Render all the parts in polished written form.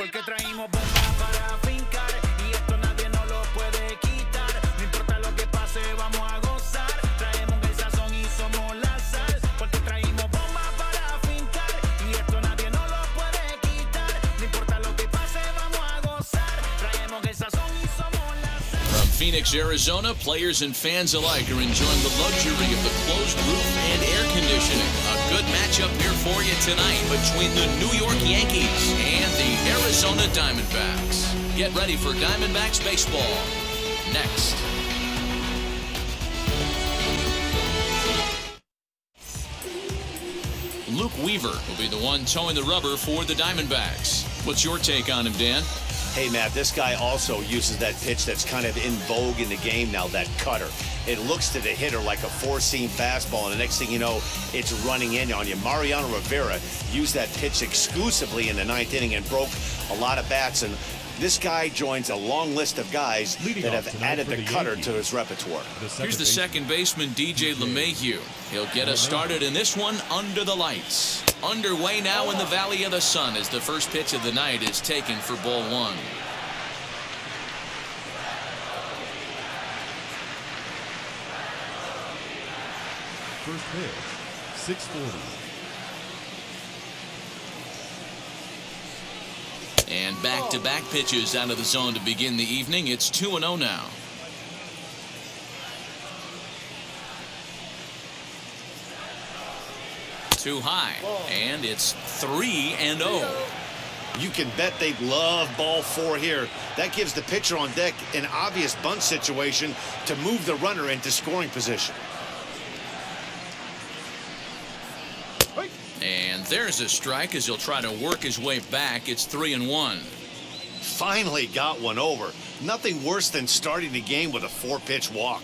porque traímos bombas para fincar y esto nadie nos lo puede quitar. No importa lo que pase, vamos a gozar. Traemos el sazón y somos la sal, porque traímos bombas para fincar y esto nadie nos lo puede quitar. No importa lo que pase, vamos a gozar. Traemos el sazón y somos la sal. From Phoenix, Arizona, players and fans alike are enjoying the luxury of the closed roof and air conditioning. A good matchup here for you tonight between the New York Yankees and the Arizona Diamondbacks. Get ready for Diamondbacks baseball next. Luke Weaver will be the one towing the rubber for the Diamondbacks. What's your take on him, Dan? Hey, Matt, this guy also uses that pitch that's kind of in vogue in the game now, that cutter. It looks to the hitter like a four-seam fastball, and the next thing you know, it's running in on you. Mariano Rivera used that pitch exclusively in the ninth inning and broke a lot of bats, and this guy joins a long list of guys that have added the cutter to his repertoire. Here's the second baseman, DJ LeMahieu. He'll get us started in this one under the lights. Underway now in the Valley of the Sun as the first pitch of the night is taken for ball one. First pitch, 640. And back-to-back pitches out of the zone to begin the evening. It's 2-0 now. Too high, and it's 3-0. You can bet they love ball four here. That gives the pitcher on deck an obvious bunt situation to move the runner into scoring position. And there's a strike as he'll try to work his way back. It's 3-1. Finally got one over. Nothing worse than starting the game with a four-pitch walk.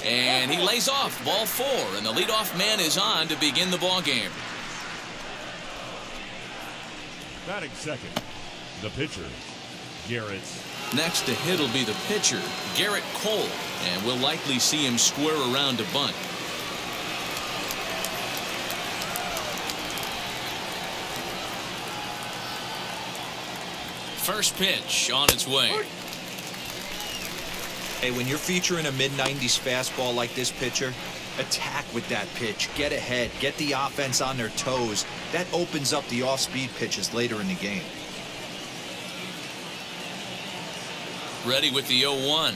And he lays off ball four, and the leadoff man is on to begin the ball game. Batting second, the pitcher, Garrett. Next to hit will be the pitcher, Garrett Cole, and we'll likely see him square around to bunt. First pitch on its way. Hey, when you're featuring a mid-90s fastball like this pitcher, attack with that pitch. Get ahead. Get the offense on their toes. That opens up the off-speed pitches later in the game. Ready with the 0-1.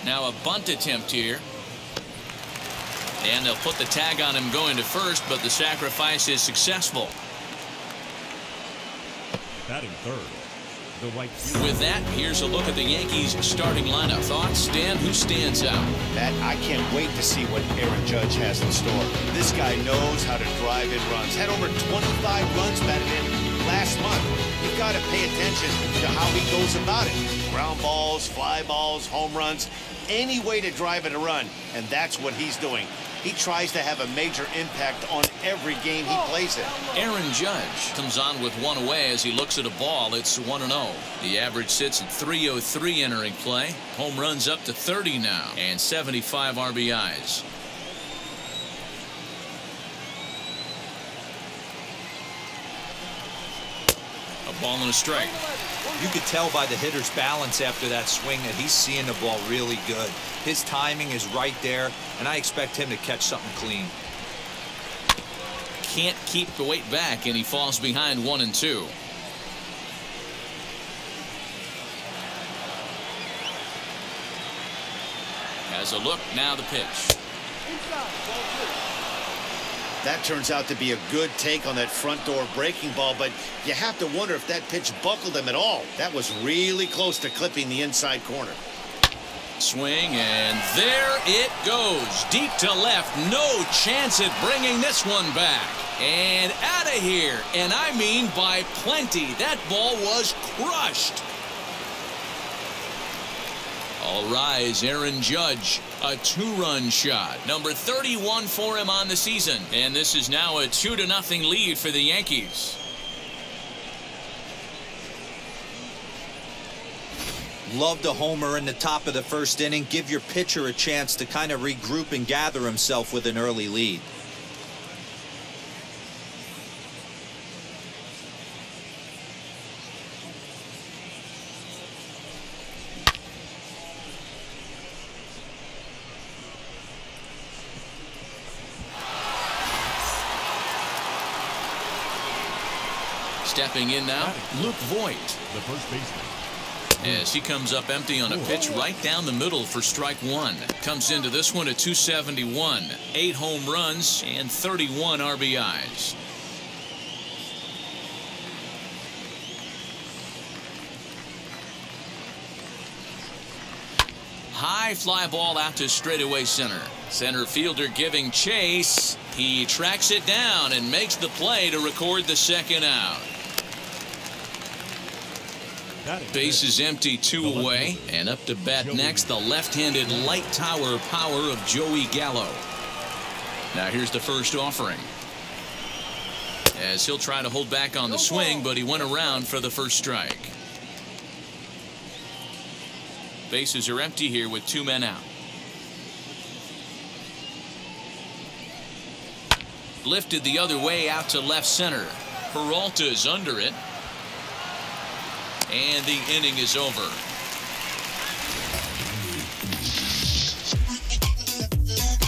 Now a bunt attempt here. And they'll put the tag on him going to first, but the sacrifice is successful. Batting third, the right fielder. With that, here's a look at the Yankees' starting lineup. Thoughts, Dan? Who stands out? Matt, I can't wait to see what Aaron Judge has in store. This guy knows how to drive in runs. Had over 25 runs batted in last month. You've got to pay attention to how he goes about it. Ground balls, fly balls, home runs, any way to drive in a run, and that's what he's doing. He tries to have a major impact on every game he plays in. Aaron Judge comes on with one away as he looks at a ball. It's 1-0. The average sits at 303 entering play. Home runs up to 30 now and 75 RBIs. A ball and a strike. You could tell by the hitter's balance after that swing that he's seeing the ball really good. His timing is right there, and I expect him to catch something clean. Can't keep the weight back, and he falls behind 1-2. Has a look, now the pitch. That turns out to be a good take on that front door breaking ball, but you have to wonder if that pitch buckled him at all. That was really close to clipping the inside corner. Swing, and there it goes. Deep to left. No chance at bringing this one back. And out of here. And I mean by plenty. That ball was crushed. All rise, Aaron Judge. A two-run shot. Number 31 for him on the season. And this is now a 2-0 lead for the Yankees. Loved a homer in the top of the first inning. Give your pitcher a chance to kind of regroup and gather himself with an early lead. Stepping in now, Luke Voigt. The first baseman. As he comes up empty on a pitch right down the middle for strike one. Comes into this one at 271. 8 home runs and 31 RBIs. High fly ball out to straightaway center. Center fielder giving chase. He tracks it down and makes the play to record the second out. Base is empty, 2 away, and up to bat next, the left-handed light tower power of Joey Gallo. Now here's the first offering. As he'll try to hold back on the swing, but he went around for the first strike. Bases are empty here with 2 men out. Lifted the other way out to left center. Peralta's under it. And the inning is over.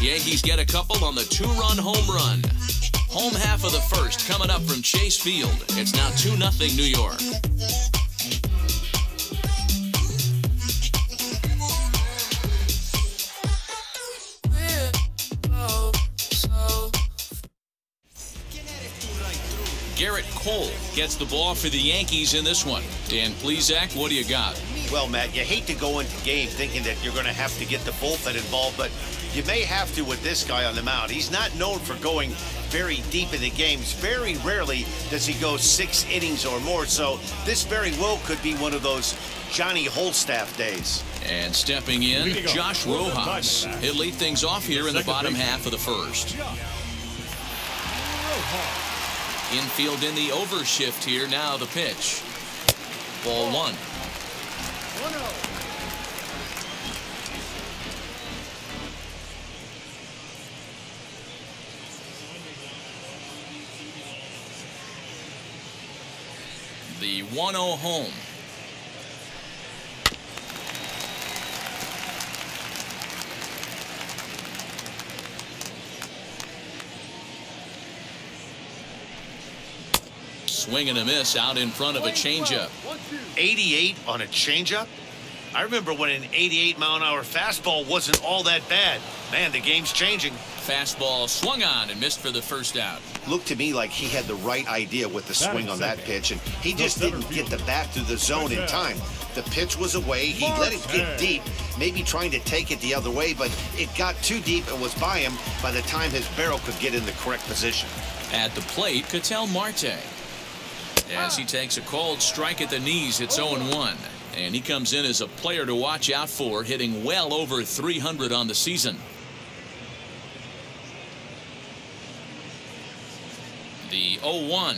Yankees get a couple on the 2-run home run. Home half of the first coming up from Chase Field. It's now 2-0 New York. Garrett Cole gets the ball for the Yankees in this one. Dan Plesac, what do you got? Well, Matt, you hate to go into game thinking that you're going to have to get the bullpen involved, but you may have to with this guy on the mound. He's not known for going very deep into games. Very rarely does he go 6 innings or more, so this very well could be one of those Johnny Holstaff days. And stepping in, Josh Rojas. He'll lead things off here in the bottom half of the first. Infield in the overshift here. Now the pitch. Ball 1. The 1-0 home. Swing and a miss out in front of a changeup. 88 on a changeup? I remember when an 88-mile-an-hour fastball wasn't all that bad. Man, the game's changing. Fastball swung on and missed for the first out. Looked to me like he had the right idea with the swing on that pitch, and he just didn't get the bat through the zone in time. The pitch was away. He let it get deep, maybe trying to take it the other way, but it got too deep and was by him by the time his barrel could get in the correct position. At the plate, Ketel Marte. As he takes a cold strike at the knees, it's 0-1. And he comes in as a player to watch out for, hitting well over 300 on the season. The 0-1.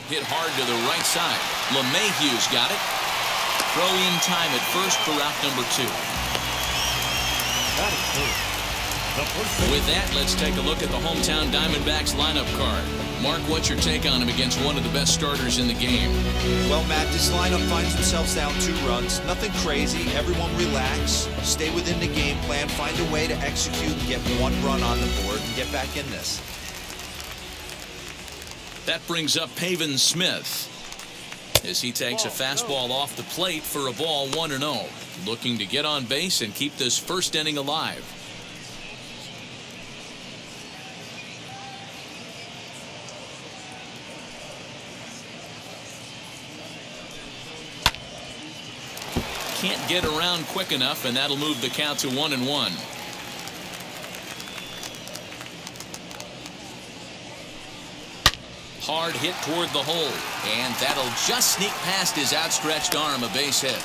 Hit hard to the right side. LeMahieu's got it. Throw in time at first for out number 2. That is good. With that, let's take a look at the hometown Diamondbacks lineup card. Mark, what's your take on him against one of the best starters in the game? Well, Matt, this lineup finds themselves down 2 runs. Nothing crazy. Everyone relax. Stay within the game plan. Find a way to execute and get 1 run on the board and get back in this. That brings up Pavin Smith as he takes a fastball off the plate for a ball 1-0. Looking to get on base and keep this first inning alive. Can't get around quick enough, and that'll move the count to 1-1. Hard hit toward the hole, and that'll just sneak past his outstretched arm, a base hit.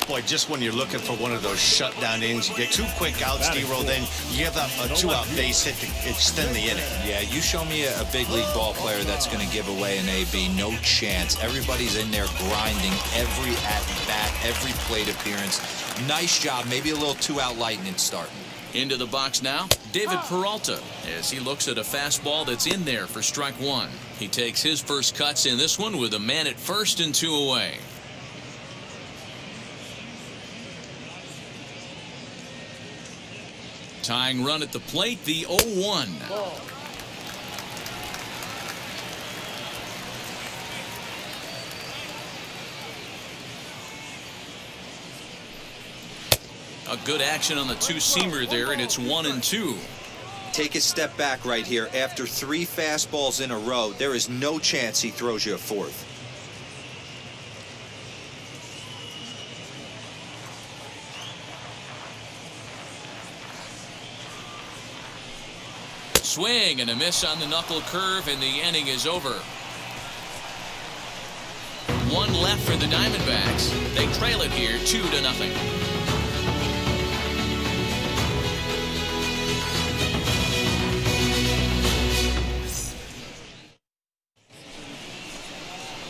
Boy, just when you're looking for one of those shutdown innings, you get 2 quick outs, D-Roll, then you give up a 2-out base hit to extend the inning. Yeah, you show me a big league ball player that's going to give away an AB. No chance. Everybody's in there grinding every at-bat, every plate appearance. Nice job. Maybe a little 2-out lightning starting. Into the box now, David Peralta, as he looks at a fastball that's in there for strike 1. He takes his first cuts in this one with a man at first and 2 away. Tying run at the plate, the 0-1. A good action on the 2-seamer there, and it's 1-2. Take a step back right here. After 3 fastballs in a row, there is no chance he throws you a 4th. Swing and a miss on the knuckle curve, and the inning is over. 1 left for the Diamondbacks. They trail it here 2-0.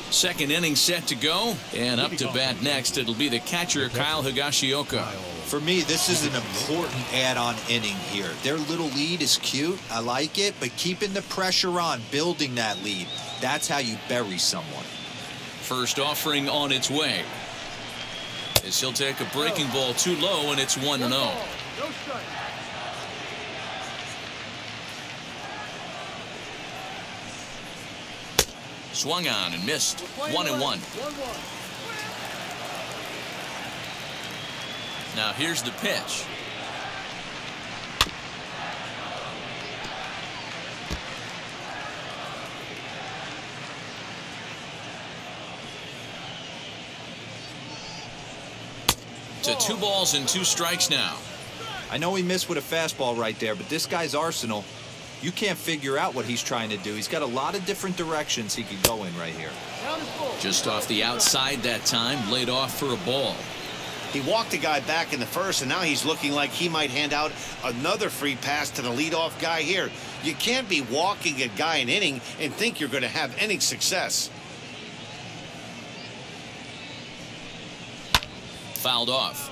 Second inning set to go, and up to bat next, it'll be the catcher, Kyle Higashioka. For me, this is an important add-on inning here. Their little lead is cute. I like it, but keeping the pressure on, building that lead, that's how you bury someone. First offering on its way. As he'll take a breaking ball too low, and it's 1-0. Swung on and missed. 1-1. Now here's the pitch. To 2 balls and 2 strikes now. I know he missed with a fastball right there, but this guy's arsenal, you can't figure out what he's trying to do. He's got a lot of different directions he could go in right here. Just off the outside that time, laid off for a ball. He walked the guy back in the first, and now he's looking like he might hand out another free pass to the leadoff guy here. You can't be walking a guy an inning and think you're going to have any success. Fouled off.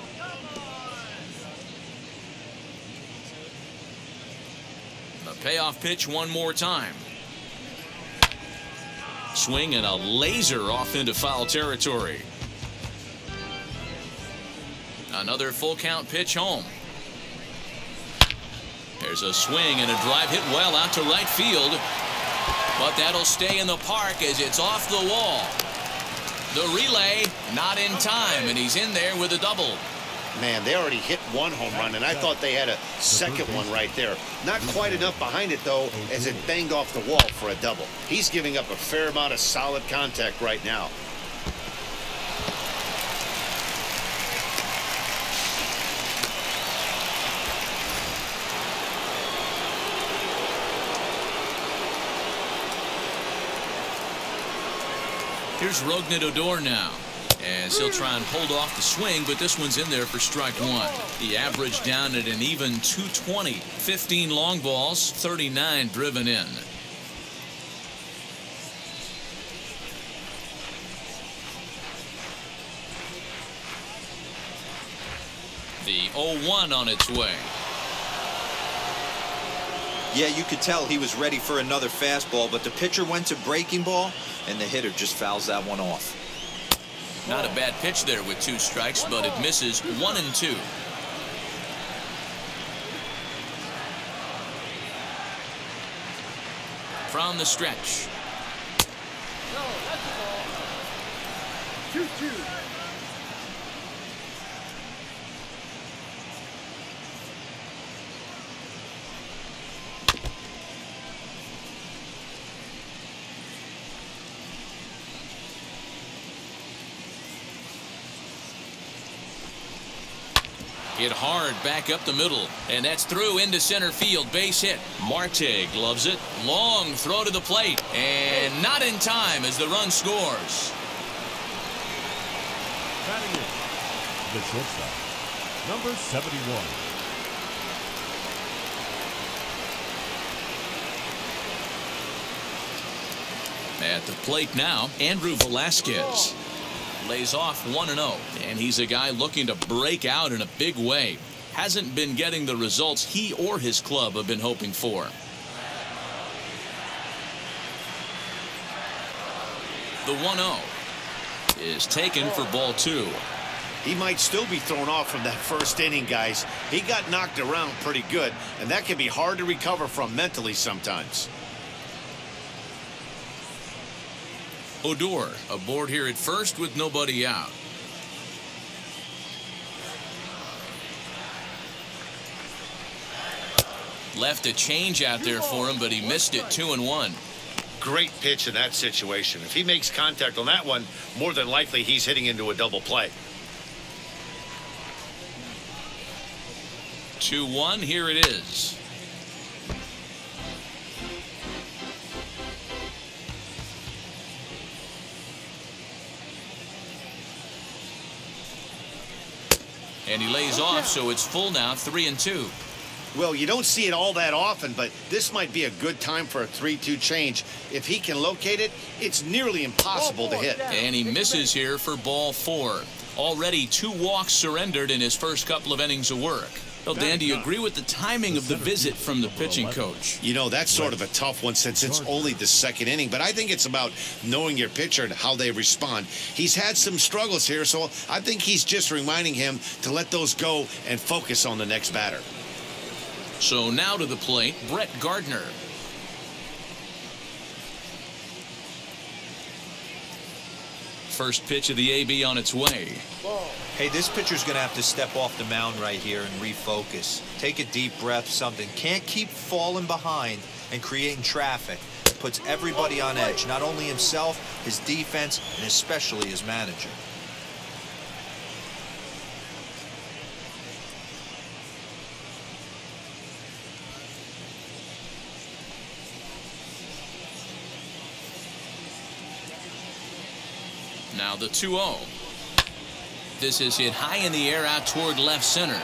The payoff pitch one more time. Swing and a laser off into foul territory. Another full count pitch home. There's a swing and a drive hit well out to right field. But that'll stay in the park as it's off the wall. The relay not in time, and he's in there with a double. Man, they already hit 1 home run, and I thought they had a second one right there. Not quite enough behind it, though, as it banged off the wall for a double. He's giving up a fair amount of solid contact right now. Here's Rougned Odor now, as he'll try and hold off the swing, but this one's in there for strike 1. The average down at an even 220. 15 long balls, 39 driven in. The 0-1 on its way. Yeah, you could tell he was ready for another fastball, but the pitcher went to breaking ball, and the hitter just fouls that one off. Not a bad pitch there with 2 strikes, but it misses 1 and 2. From the stretch. No, that's a ball. 2-2. Hit hard back up the middle, and that's through into center field. Base hit. Marte gloves it. Long throw to the plate, and not in time as the run scores. Batting in, The shortstop, number 71. At the plate now, Andrew Velasquez lays off 1-0, and he's a guy looking to break out in a big way. Hasn't been getting the results he or his club have been hoping for. The 1-0 is taken for ball 2. He might still be thrown off from that first inning, guys. He got knocked around pretty good, and that can be hard to recover from mentally sometimes. Odor aboard here at first with nobody out. Left a change out there for him, but he missed it. 2-1. Great pitch in that situation. If he makes contact on that one, more than likely he's hitting into a double play. 2-1, here it is. And he lays off, so it's full now, 3-2. Well, you don't see it all that often, but this might be a good time for a 3-2 change. If he can locate it, it's nearly impossible to hit. And he misses here for ball 4. Already 2 walks surrendered in his first couple of innings of work. Well, Dan, do you agree with the timing of the visit from the pitching coach? You know, that's sort of a tough one since it's only the second inning, but I think it's about knowing your pitcher and how they respond. He's had some struggles here, so I think he's just reminding him to let those go and focus on the next batter. So now to the plate, Brett Gardner. First pitch of the AB on its way. Hey, this pitcher's going to have to step off the mound right here and refocus. Take a deep breath, something. Can't keep falling behind and creating traffic. It puts everybody on edge, not only himself, his defense, and especially his manager. Now the 2-0. This is hit high in the air out toward left center.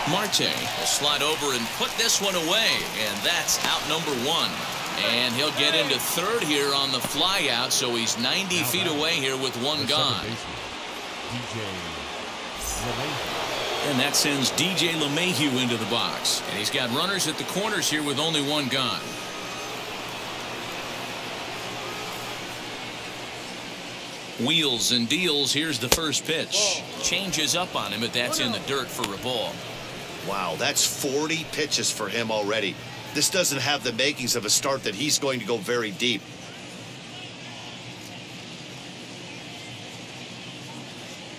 Marte will slide over and put this one away, and that's out number 1. And he'll get into third here on the fly out, so he's 90 feet away here with 1 gone. And that sends DJ LeMahieu into the box. And he's got runners at the corners here with only 1 gone. Wheels and deals. Here's the first pitch. Changes up on him, but that's in the dirt for a ball. Wow, that's 40 pitches for him already. This doesn't have the makings of a start that he's going to go very deep.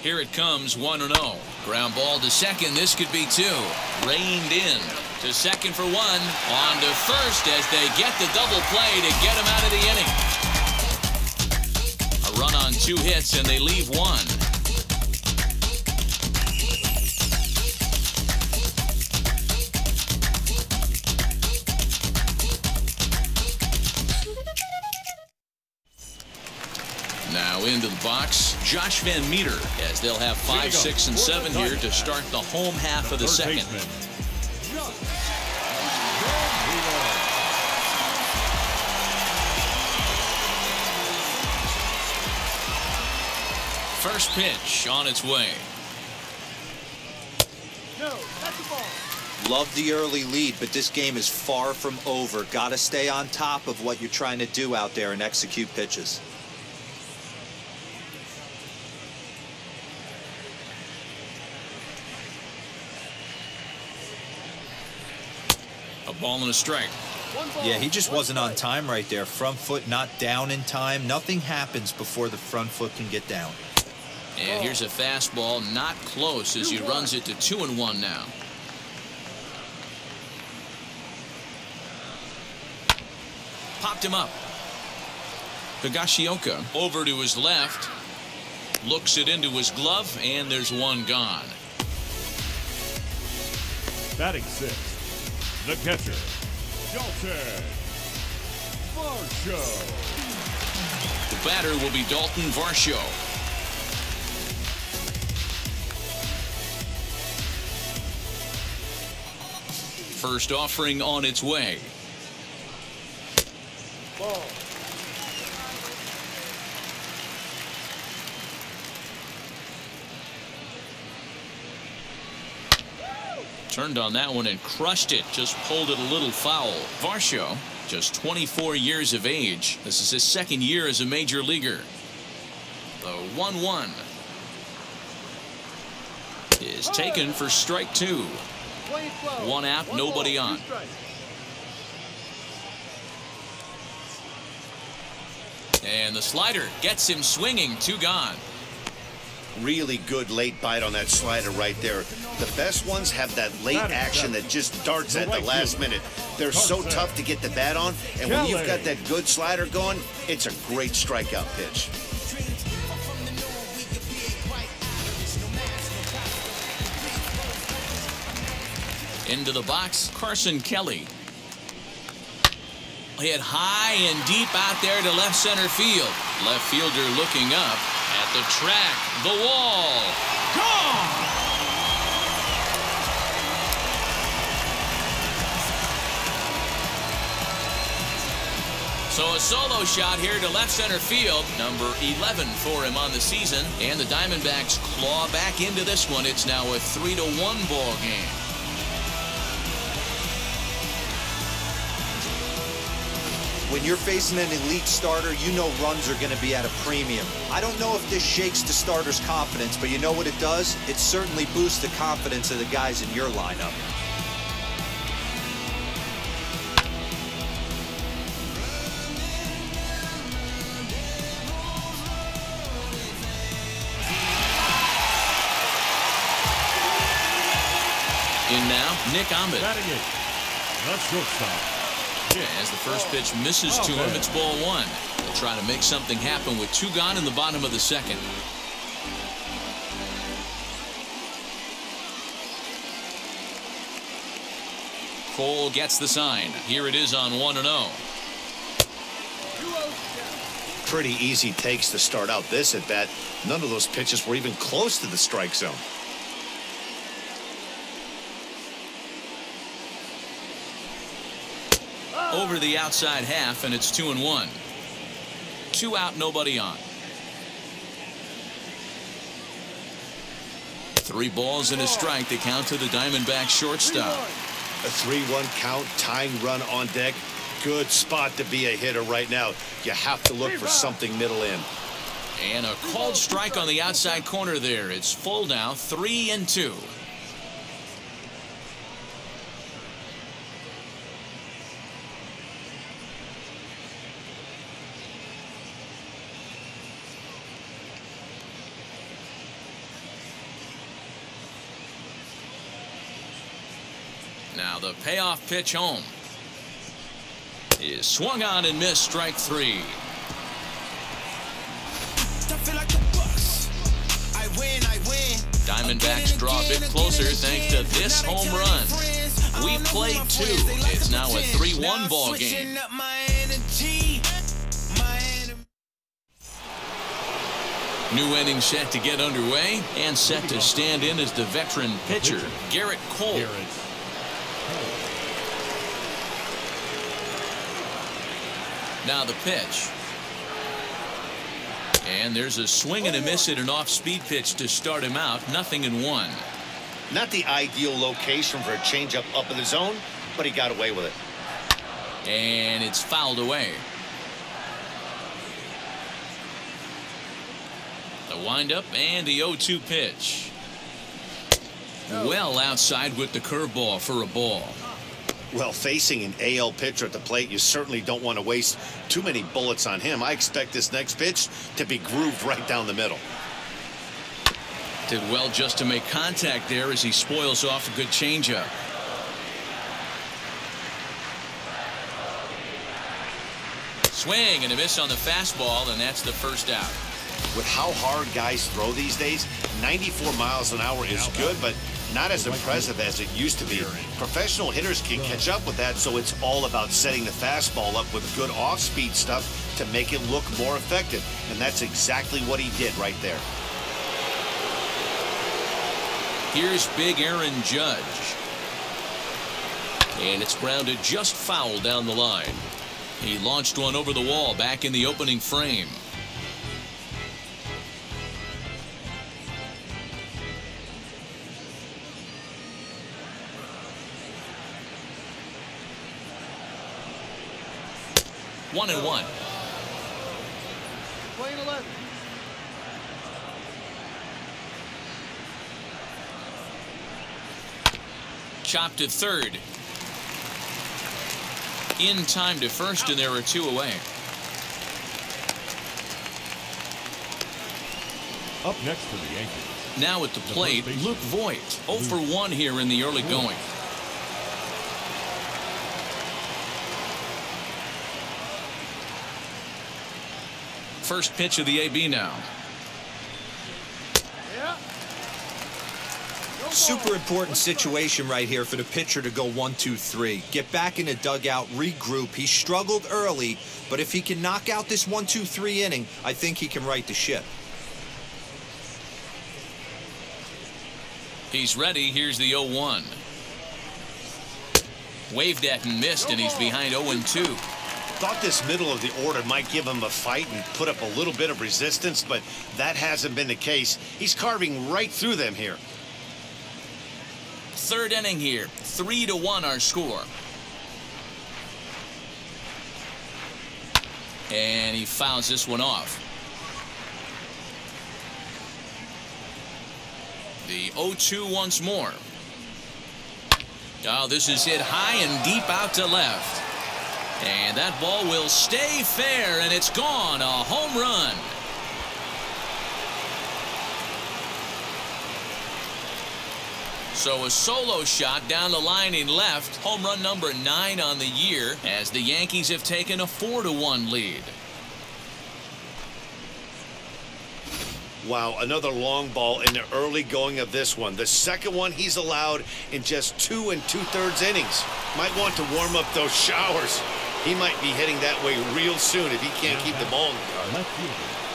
Here it comes, 1-0. Ground ball to second. This could be 2. Reined in to second for 1. On to first as they get the double play to get him out of the inning. A run on 2 hits, and they leave 1. Now into the box, Josh Van Meter, as they'll have 5, 6, and 7 here to start the home half of the second. First pitch on its way. No, that's the ball. Love the early lead, but this game is far from over. Got to stay on top of what you're trying to do out there and execute pitches. A ball and a strike. Yeah, he just wasn't on time right there. Front foot not down in time. Nothing happens before the front foot can get down. And here's a fastball, not close, as he runs it to 2-1 now. Popped him up. Higashioka over to his left. Looks it into his glove, and there's 1 gone. Batting 6th, the catcher, Dalton Varsho. The batter will be Dalton Varsho. First offering on its way. Ball. Turned on that one and crushed it. Just pulled it a little foul. Varsho, just 24 years of age. This is his second year as a major leaguer. The 1-1 is taken for strike two. One out, nobody on. And the slider gets him swinging. Two gone. Really good late bite on that slider right there. The best ones have that late action that just darts at the last minute. They're so tough to get the bat on, and when you've got that good slider going, it's a great strikeout pitch. Into the box, Carson Kelly. Hit high and deep out there to left center field. Left fielder looking up at the track. The wall. Gone! So a solo shot here to left center field. Number 11 for him on the season. And the Diamondbacks claw back into this one. It's now a 3-1 ball game. When you're facing an elite starter, you know runs are going to be at a premium. I don't know if this shakes the starter's confidence, but you know what it does? It certainly boosts the confidence of the guys in your lineup. In now, Nick Ahmed. Batting it, the shortstop. As the first pitch misses to him, it's ball one. They'll try to make something happen with two gone in the bottom of the second. Cole gets the sign. Here it is on 1-0. Pretty easy takes to start out this at bat. None of those pitches were even close to the strike zone. Over the outside half, and it's 2-1. 2 out, nobody on. 3 balls and a strike to count to the Diamondbacks shortstop. A 3-1 count, tying run on deck. Good spot to be a hitter right now. You have to look for something middle in. And a called strike on the outside corner there. It's full now, 3-2. Now the payoff pitch home is swung on and missed, strike 3. Diamondbacks draw a bit closer thanks to this home run. We played 2. It's now a 3-1 ball game. New inning set to get underway and set to stand in as the veteran pitcher, Garrett Cole. Now the pitch. And there's a swing and a miss at an off-speed pitch to start him out. 0-1. Not the ideal location for a changeup up in the zone, but he got away with it. And it's fouled away. The windup and the 0-2 pitch. Well outside with the curveball for a ball. Well, facing an AL pitcher at the plate, you certainly don't want to waste too many bullets on him. I expect this next pitch to be grooved right down the middle. Did well just to make contact there as he spoils off a good changeup. Swing and a miss on the fastball, and that's the first out. With how hard guys throw these days, 94 miles an hour is good, but not as impressive as it used to be. Professional hitters can catch up with that, so it's all about setting the fastball up with good off-speed stuff to make it look more effective. And that's exactly what he did right there. Here's big Aaron Judge. and it's grounded just foul down the line. He launched one over the wall back in the opening frame. One and one. Playing 11. Chopped to third. In time to first, and there are two away. Up next for the Yankees. Now at the plate, Luke Voit. 0 for 1 here in the early going. First pitch of the AB now. Super important situation right here for the pitcher to go 1-2-3. Get back in the dugout, regroup. He struggled early, but if he can knock out this 1-2-3 inning, I think he can right the ship. He's ready. Here's the 0-1. Waved at and missed, and he's behind 0-2. Thought this middle of the order might give him a fight and put up a little bit of resistance, but that hasn't been the case. He's carving right through them here. Third inning here. 3-1 our score. And he fouls this one off. The 0-2 once more. Oh, this is hit high and deep out to left. And that ball will stay fair, and it's gone. A home run. So a solo shot down the line in left. Home run number 9 on the year as the Yankees have taken a 4-1 lead. Wow, another long ball in the early going of this one. The second one he's allowed in just 2 2/3 innings. Might want to warm up those showers. He might be heading that way real soon if he can't keep the ball in the yard.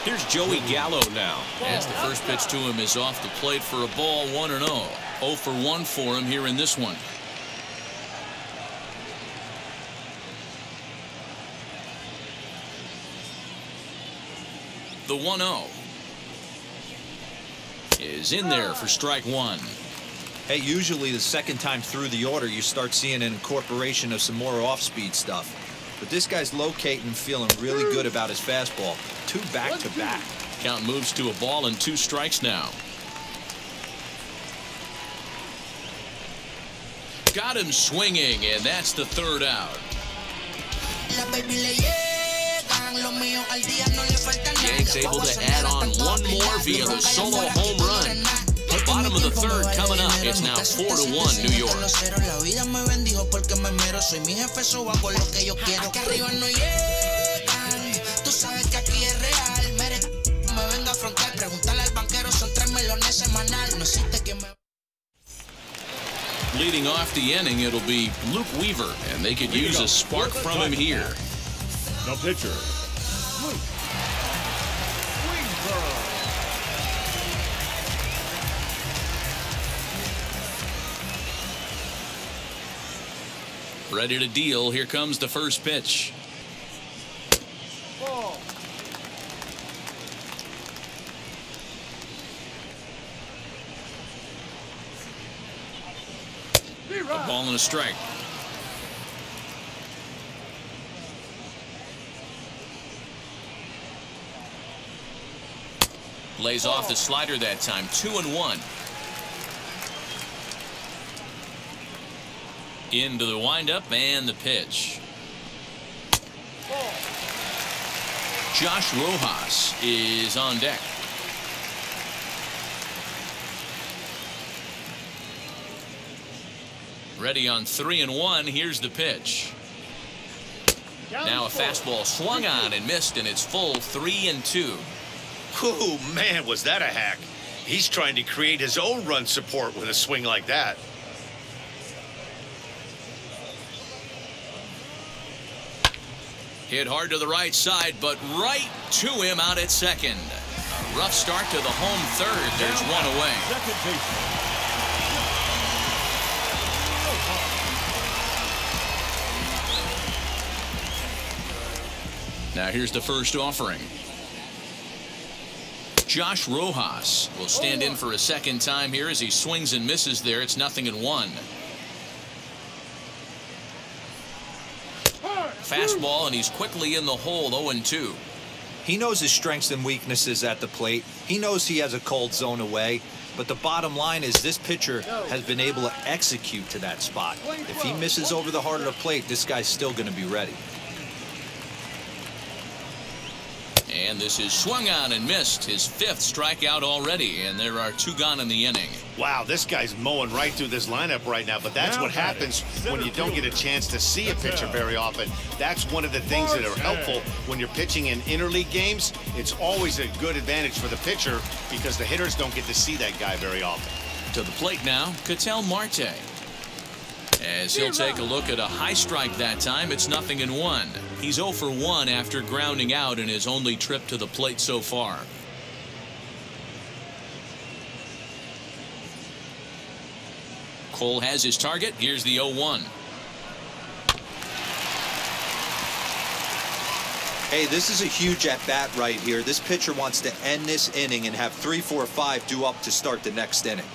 Here's Joey Gallo now, as the first pitch to him is off the plate for a ball, 1-0. 0 for 1 for him here in this one. The 1-0 is in there for strike one. Hey, usually the second time through the order, you start seeing an incorporation of some more off-speed stuff. But this guy's locating, feeling really good about his fastball. 2 back-to-back. Count moves to a ball and 2 strikes now. Got him swinging, and that's the third out. Yanks able to add on one more via the solo home run. Bottom of the third coming up. It's now 4-1 New York. Leading off the inning, it'll be Luke Weaver, and they could use a spark from him here. The pitcher, Luke Weaver. Ready to deal. Here comes the first pitch. Ball. A ball and a strike. Lays off the slider that time. 2-1. Into the windup and the pitch. Josh Rojas is on deck. Ready on 3-1. Here's the pitch. Now a fastball swung on and missed, and it's full 3-2. Ooh, man, was that a hack. He's trying to create his own run support with a swing like that. Hit hard to the right side, but right to him out at second. A rough start to the home third. There's one away. Second baseman. Now here's the first offering. Josh Rojas will stand in for a second time here as he swings and misses there. It's 0-1. Fastball, and he's quickly in the hole. 0-2. He knows his strengths and weaknesses at the plate. He knows he has a cold zone away. But the bottom line is this pitcher has been able to execute to that spot. If he misses over the heart of the plate, this guy's still going to be ready. And this is swung on and missed. His 5th strikeout already, and there are 2 gone in the inning. Wow, this guy's mowing right through this lineup right now, but that's what happens when you don't get a chance to see a pitcher very often. That's one of the things that are helpful when you're pitching in interleague games. It's always a good advantage for the pitcher because the hitters don't get to see that guy very often. To the plate now, Ketel Marte. As he'll take a look at a high strike that time, it's 0-1. He's 0 for 1 after grounding out in his only trip to the plate so far. Cole has his target. Here's the 0-1. Hey, this is a huge at-bat right here. This pitcher wants to end this inning and have 3, 4, 5 due up to start the next inning.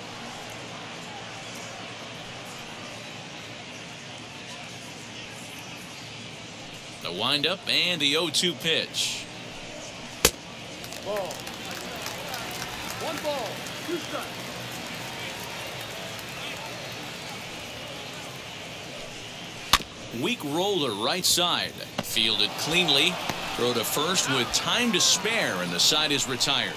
The windup and the 0-2 pitch. Ball. 1 ball, 2 strikes. Weak roller right side. Fielded cleanly. Throw to first with time to spare, and the side is retired.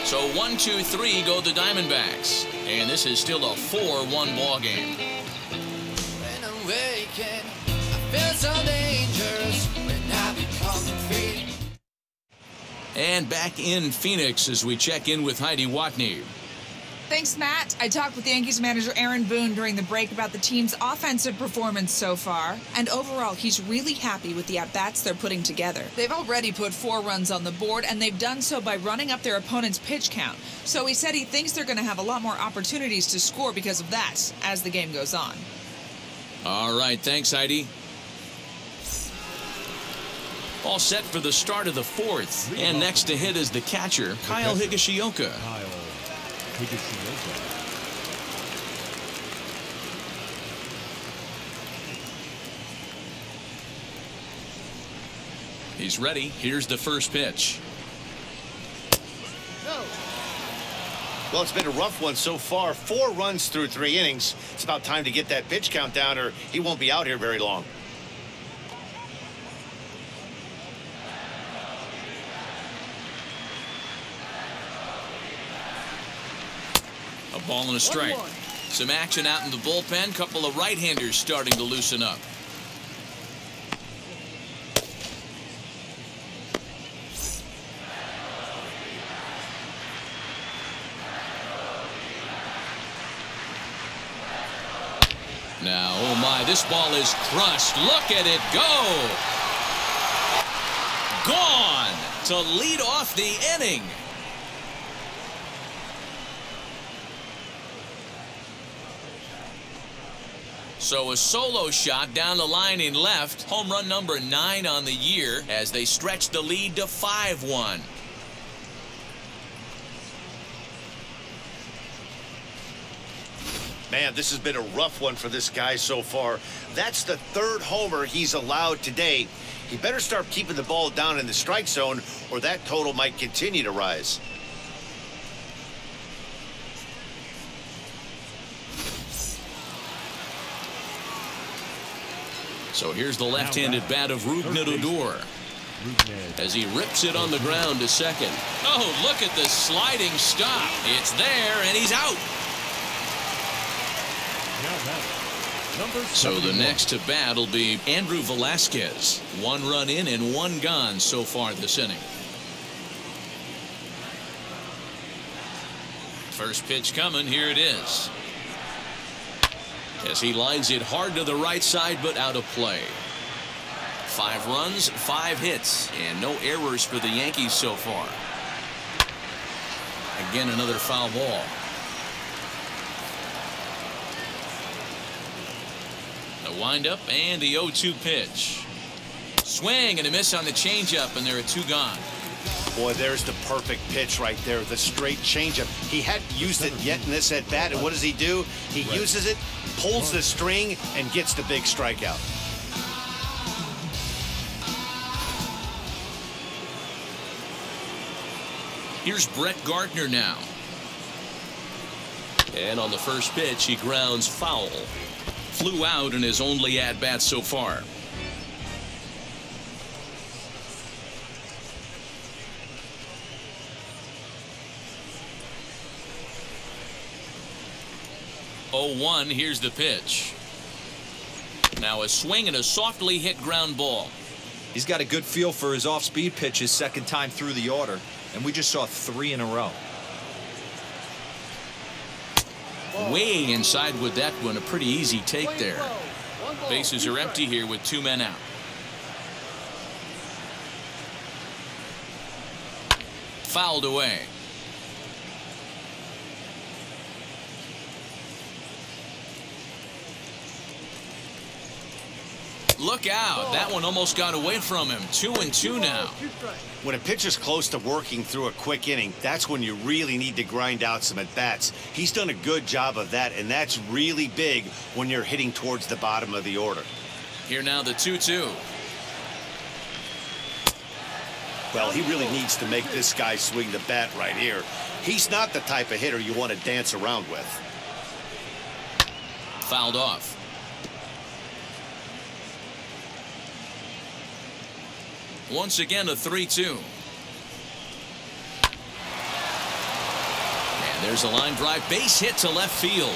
So 1, 2, 3 go the Diamondbacks. And this is still a 4-1 ball game. When I'm waking, I feel so dangerous when I become free. And back in Phoenix as we check in with Heidi Watney. Thanks, Matt. I talked with Yankees manager Aaron Boone during the break about the team's offensive performance so far. And overall, he's really happy with the at-bats they're putting together. They've already put 4 runs on the board, and they've done so by running up their opponent's pitch count. So he said he thinks they're going to have a lot more opportunities to score because of that as the game goes on. All right, thanks, Heidi. All set for the start of the 4th. And next to hit is the catcher, Kyle Higashioka. He's ready. Here's the first pitch. Well, it's been a rough one so far. 4 runs through 3 innings. It's about time to get that pitch count down or he won't be out here very long. A ball and a strike. Some action out in the bullpen. Couple of right-handers starting to loosen up. Now, oh my, this ball is crushed. Look at it go. Gone to lead off the inning. So a solo shot down the line in left. Home run number 9 on the year as they stretch the lead to 5-1. Man, this has been a rough one for this guy so far. That's the 3rd homer he's allowed today. He better start keeping the ball down in the strike zone or that total might continue to rise. So here's the left-handed bat of Rougned Odor as he rips it on the ground to second. Oh, look at the sliding stop. It's there, and he's out. So the next to bat will be Andrew Velasquez. 1 run in and 1 gone so far this inning. First pitch coming. Here it is. As he lines it hard to the right side, but out of play. 5 runs, 5 hits, and no errors for the Yankees so far. Again, another foul ball. The windup and the 0-2 pitch. Swing and a miss on the changeup, and there are 2 gone. Boy, there's the perfect pitch right there, the straight changeup. He hadn't used it yet in this at-bat, and what does he do? He uses it, pulls the string, and gets the big strikeout. Here's Brett Gardner now. And on the first pitch, he grounds foul. Flew out in his only at-bat so far. Oh, 1, here's the pitch. Now a swing and a softly hit ground ball. He's got a good feel for his off-speed pitches second time through the order, and we just saw 3 in a row. Way inside with that one, a pretty easy take there. Bases are empty here with 2 men out. Fouled away. Look out. That one almost got away from him. 2-2 now. When a pitcher's close to working through a quick inning, that's when you really need to grind out some at-bats. He's done a good job of that, and that's really big when you're hitting towards the bottom of the order. Here now the 2-2. Well, he really needs to make this guy swing the bat right here. He's not the type of hitter you want to dance around with. Fouled off. Once again, a 3-2. And there's a line drive base hit to left field.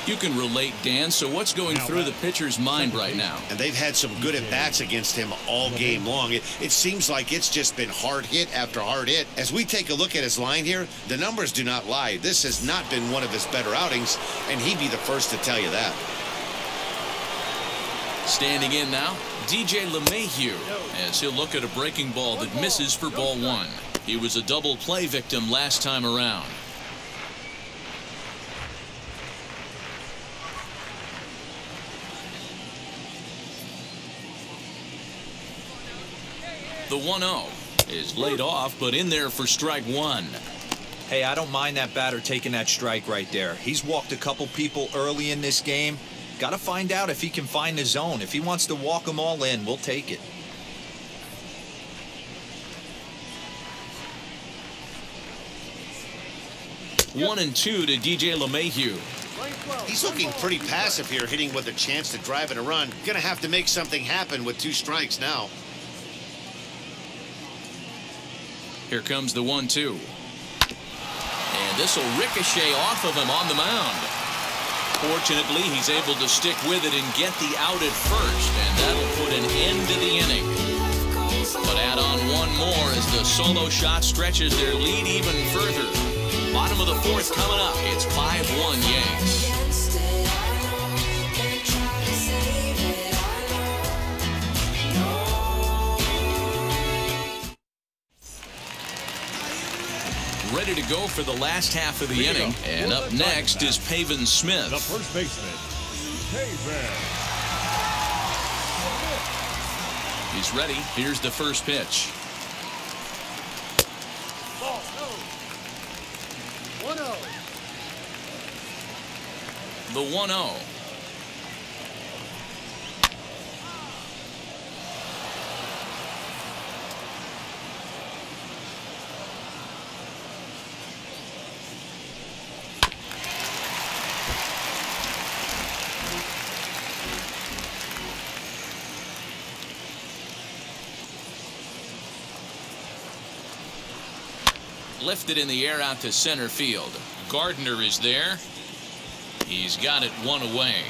You can relate, Dan. So what's going through the pitcher's mind right now? And they've had some good at-bats against him all game long. It seems like it's just been hard hit after hard hit. As we take a look at his line here, the numbers do not lie. This has not been one of his better outings, and he'd be the first to tell you that. Standing in now, DJ LeMahieu, as he'll look at a breaking ball that misses for ball 1. He was a double play victim last time around. The 1-0 is laid off, but in there for strike 1. Hey, I don't mind that batter taking that strike right there. He's walked a couple people early in this game. Got to find out if he can find the zone. If he wants to walk them all in, we'll take it. One and 2 to DJ LeMahieu. He's looking pretty passive here, hitting with a chance to drive in a run. Gonna have to make something happen with 2 strikes now. Here comes the 1-2. And this will ricochet off of him on the mound. Fortunately, he's able to stick with it and get the out at first, and that'll put an end to the inning. But add on one more as the solo shot stretches their lead even further. Bottom of the 4th coming up. It's 5-1 Yanks. Ready to go for the last half of the inning. And up next is Pavin Smith. The first baseman, Pavin. He's ready. Here's the first pitch. Ball, 1-0. The 1-0. Lifted in the air out to center field. Gardner is there. He's got it 1 away.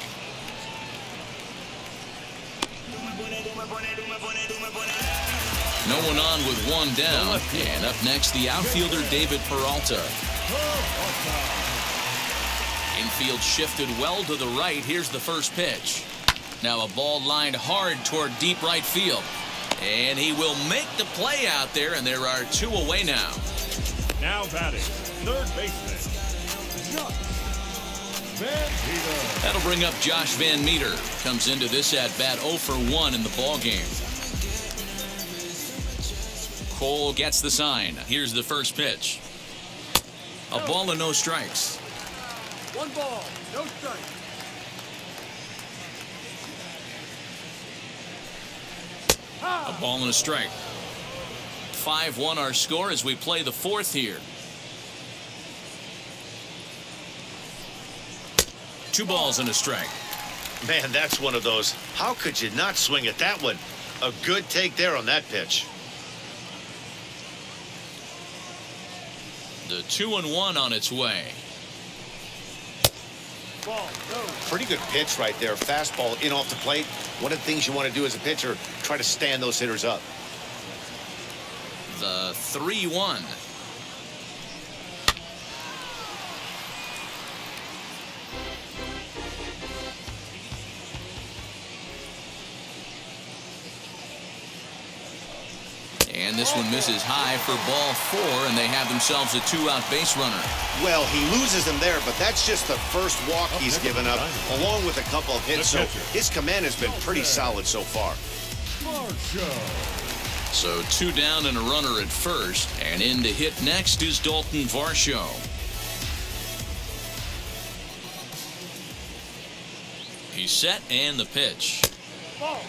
No one on with 1 down. And up next, the outfielder David Peralta. Infield shifted well to the right. Here's the first pitch. Now a ball lined hard toward deep right field. And he will make the play out there, and there are 2 away now. Now batting, third baseman, Chuck. Van Meter. That'll bring up Josh Van Meter. Comes into this at-bat 0 for 1 in the ball game. Cole gets the sign. Here's the first pitch. A ball and no strikes. 1 ball, no strikes. A ball and a strike. 5-1 our score as we play the 4th here. 2 balls and a strike. Man, that's one of those. How could you not swing at that one? A good take there on that pitch. The 2-1 on its way. Ball, no. Pretty good pitch right there. Fastball in off the plate. One of the things you want to do as a pitcher, try to stand those hitters up. The 3-1. And this one misses high for ball 4, and they have themselves a 2-out base runner. Well, he loses him there, but that's just the first walk he's given up, along with a couple of hits. So his command has been pretty solid so far. So 2 down and a runner at first, and in to hit next is Dalton Varsho. He's set, and the pitch. Ball.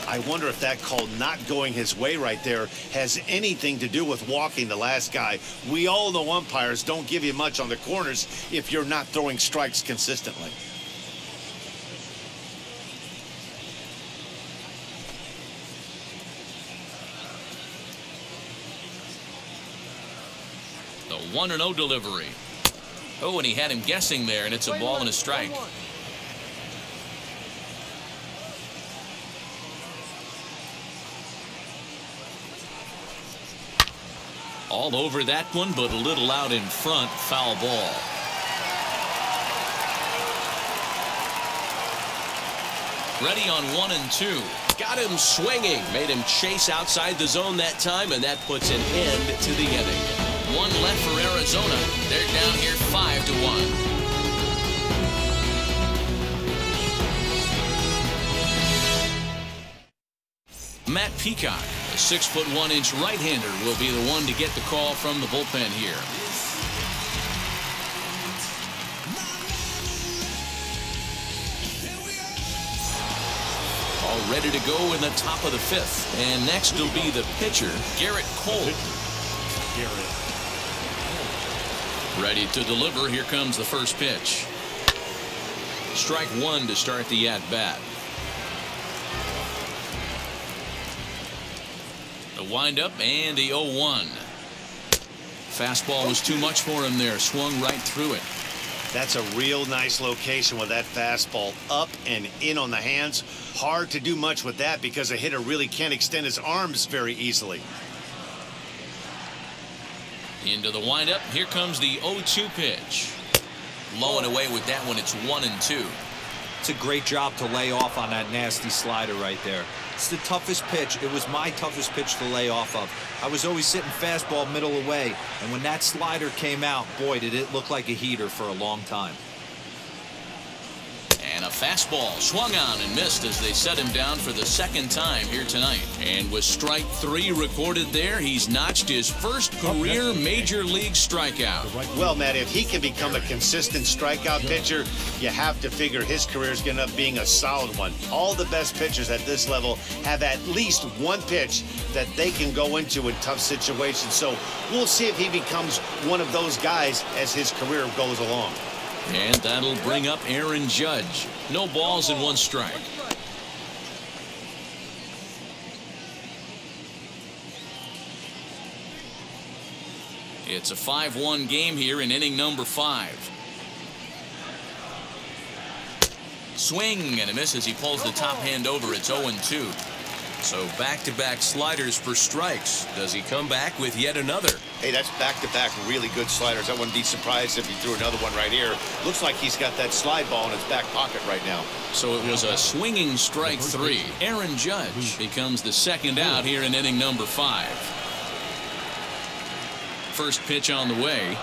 I wonder if that call not going his way right there has anything to do with walking the last guy. We all know umpires don't give you much on the corners if you're not throwing strikes consistently. The 1-0 delivery. Oh, and he had him guessing there, and it's a ball and a strike. All over that one, but a little out in front. Foul ball. Ready on 1 and 2. Got him swinging. Made him chase outside the zone that time, and that puts an end to the inning. 1 left for Arizona. They're down here 5-1. Matt Peacock, the 6'1" right-hander, will be the one to get the call from the bullpen here. All ready to go in the top of the 5th. And next will be the pitcher, Garrett Cole. Ready to deliver. Here comes the first pitch. Strike 1 to start the at-bat. The windup and the 0-1. Fastball was too much for him there. Swung right through it. That's a real nice location with that fastball up and in on the hands. Hard to do much with that because a hitter really can't extend his arms very easily. Into the windup. Here comes the 0-2 pitch. Low and away with that one. It's 1 and 2. It's a great job to lay off on that nasty slider right there. It's the toughest pitch. It was my toughest pitch to lay off of. I was always sitting fastball middle away, and when that slider came out, boy, did it look like a heater for a long time. And a fastball swung on and missed as they set him down for the 2nd time here tonight. And with strike 3 recorded there, he's notched his first career major league strikeout. Well, Matt, if he can become a consistent strikeout pitcher, you have to figure his career is going to end up being a solid one. All the best pitchers at this level have at least one pitch that they can go into in tough situations. So we'll see if he becomes one of those guys as his career goes along. And that'll bring up Aaron Judge. No balls and 1 strike. It's a 5-1 game here in inning number 5. Swing and a miss as he pulls the top hand over. It's 0-2. So back-to-back sliders for strikes. Does he come back with yet another? Hey, that's back-to-back really good sliders. I wouldn't be surprised if he threw another one right here. Looks like he's got that slide ball in his back pocket right now. So it was a swinging strike 3. Aaron Judge becomes the 2nd out here in inning number 5. First pitch on the way.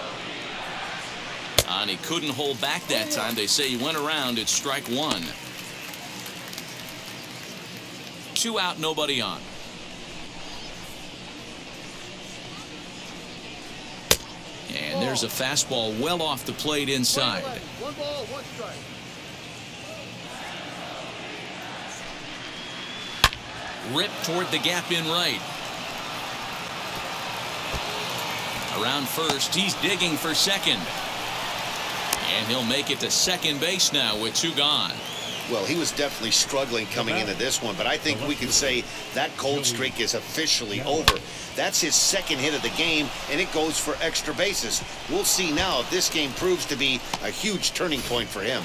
on. He couldn't hold back that time. They say he went around. It's strike one. 2 out, nobody on. And there's a fastball well off the plate inside. 1 ball, 1 strike. Ripped toward the gap in right. Around first, he's digging for second. And he'll make it to second base now with 2 gone. Well, he was definitely struggling coming into this one, but I think we can say that cold streak is officially over. That's his second hit of the game, and it goes for extra bases. We'll see now if this game proves to be a huge turning point for him.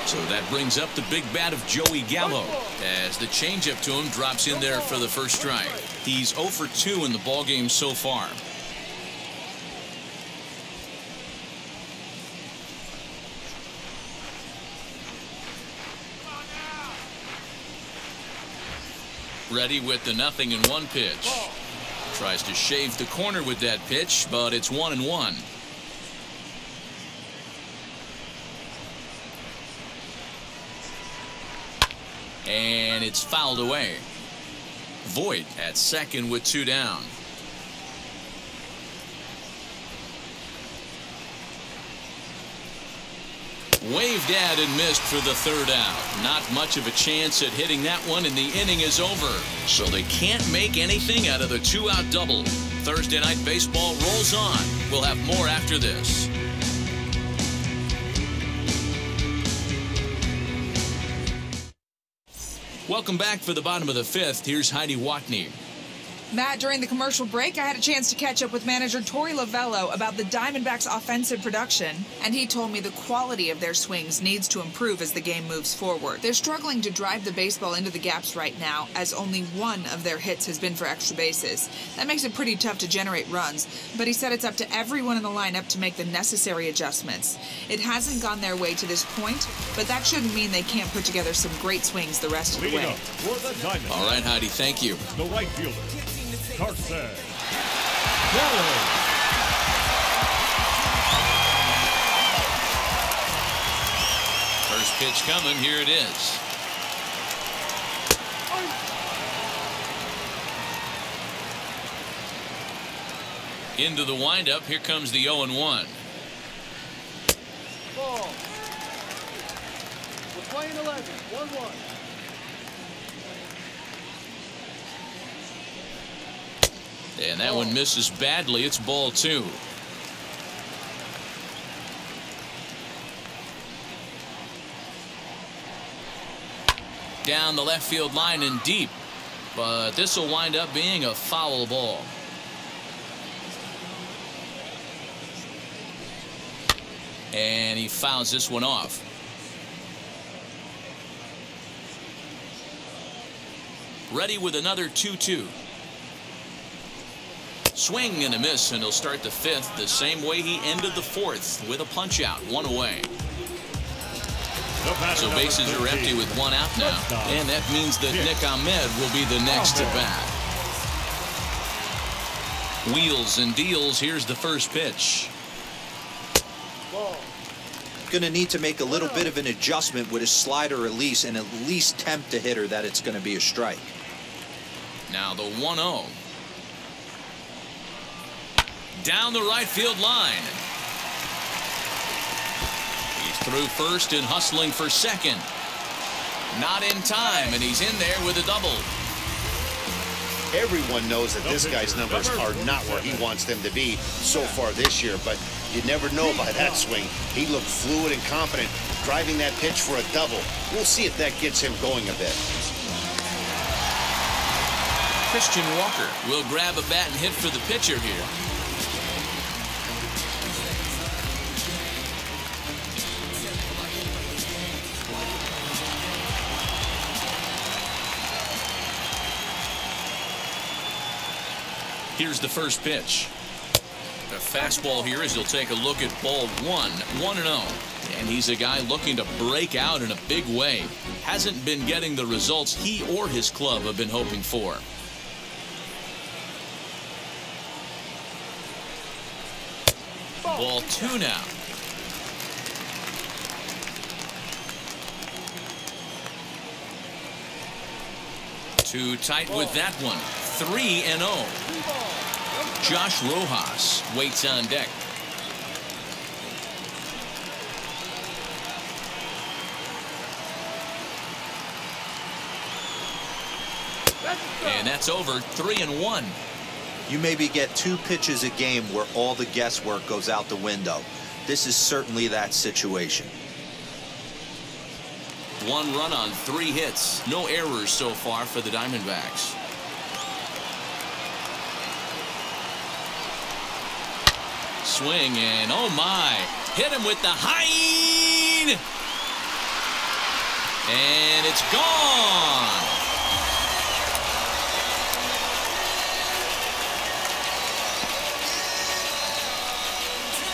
So that brings up the big bat of Joey Gallo as the changeup to him drops in there for the first strike. He's 0 for 2 in the ballgame so far. Ready with the 0-1 pitch. Tries to shave the corner with that pitch, but it's 1-1. And it's fouled away. Voit at second with 2 down. Waved at and missed for the 3rd out. Not much of a chance at hitting that one, and the inning is over. So they can't make anything out of the 2-out double. Thursday Night Baseball rolls on. We'll have more after this. Welcome back for the bottom of the 5th. Here's Heidi Watney. Matt, during the commercial break, I had a chance to catch up with manager Torey Lovullo about the Diamondbacks' offensive production, and he told me the quality of their swings needs to improve as the game moves forward. They're struggling to drive the baseball into the gaps right now, as only 1 of their hits has been for extra bases. That makes it pretty tough to generate runs, but he said it's up to everyone in the lineup to make the necessary adjustments. It hasn't gone their way to this point, but that shouldn't mean they can't put together some great swings the rest of the way. All right, Heidi, thank you. The right fielder, Carson Kelly. First pitch coming. Here it is. Into the windup. Here comes the 0-1. Ball. We're playing 11. 1-1. And that one misses badly. It's ball 2. Down the left field line and deep. But this will wind up being a foul ball. And he fouls this one off. Ready with another 2-2. Swing and a miss, and he'll start the 5th the same way he ended the 4th, with a punch out, 1 away. So bases are empty with 1 out now, and that means that Nick Ahmed will be the next to bat. Wheels and deals. Here's the first pitch. Going to need to make a little bit of an adjustment with his slider release and at least tempt the hitter that it's going to be a strike. Now the 1-0. Down the right field line. He's through first and hustling for second. Not in time, and he's in there with a double. Everyone knows that this guy's numbers are not where he wants them to be so far this year, but you never know by that swing. He looked fluid and confident, driving that pitch for a double. We'll see if that gets him going a bit. Christian Walker will grab a bat and hit for the pitcher here. Here's the first pitch. A fastball here as he'll take a look at ball 1, 1-0. And he's a guy looking to break out in a big way. Hasn't been getting the results he or his club have been hoping for. Ball 2 now. Too tight with that one. 3-0. Josh Rojas waits on deck. And that's over. 3-1. You maybe get 2 pitches a game where all the guesswork goes out the window. This is certainly that situation. 1 run on 3 hits. No errors so far for the Diamondbacks. Swing and oh my. Hit him with the high. And it's gone.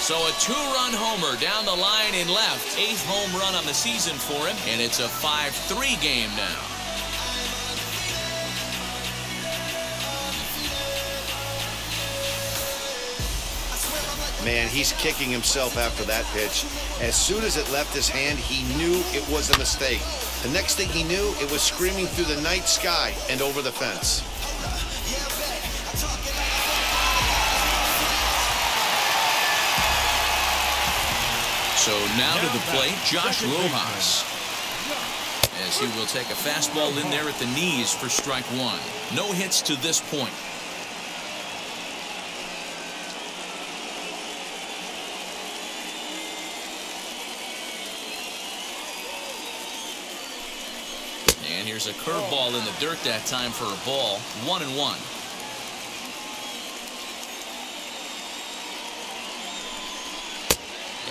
So a 2-run homer down the line in left. 8th home run on the season for him. And it's a 5-3 game now. Man, he's kicking himself after that pitch. As soon as it left his hand, he knew it was a mistake. The next thing he knew, it was screaming through the night sky and over the fence. So now to the plate, Josh Rojas. As he will take a fastball in there at the knees for strike 1. No hits to this point. And here's a curveball in the dirt that time for a ball. 1-1.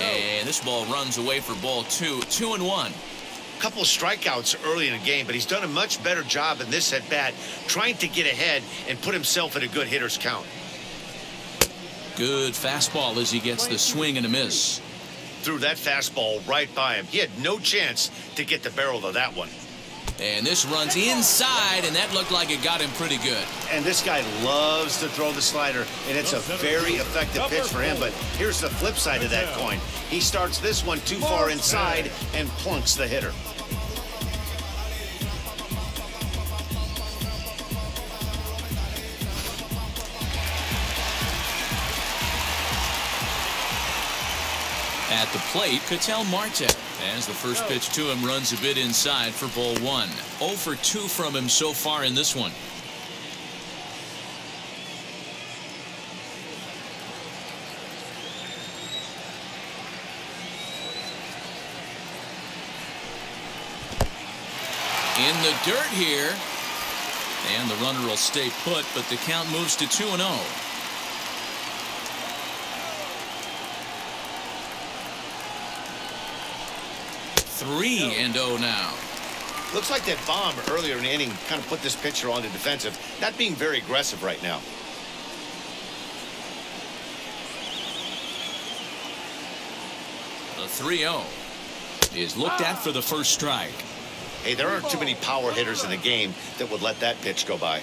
And this ball runs away for ball 2. 2-1. A couple of strikeouts early in the game, but he's done a much better job in this at-bat trying to get ahead and put himself in a good hitter's count. Good fastball as he gets the swing and a miss. Threw that fastball right by him. He had no chance to get the barrel of that one. And this runs inside, and that looked like it got him pretty good. And this guy loves to throw the slider, and it's a very effective pitch for him. But here's the flip side of that coin. He starts this one too far inside and plunks the hitter. At the plate, Ketel Marte. As the first pitch to him runs a bit inside for ball 1. 0 for 2 from him so far in this one. In the dirt here. And the runner will stay put, but the count moves to 2-0. 3-0 now. Looks like that bomb earlier in the inning kind of put this pitcher on the defensive, not being very aggressive right now. The 3-0 is looked at for the first strike. Hey, there aren't too many power hitters in the game that would let that pitch go by.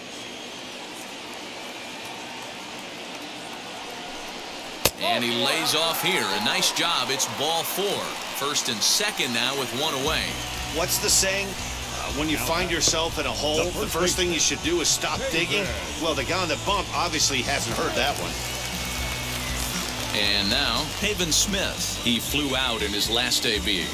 And he lays off here. A nice job. It's ball 4. First and second now with 1 away. What's the saying? When you find yourself in a hole, the first thing you should do is stop digging. Well, the guy on the bump obviously hasn't heard that one. And now, Pavin Smith. He flew out in his last AB.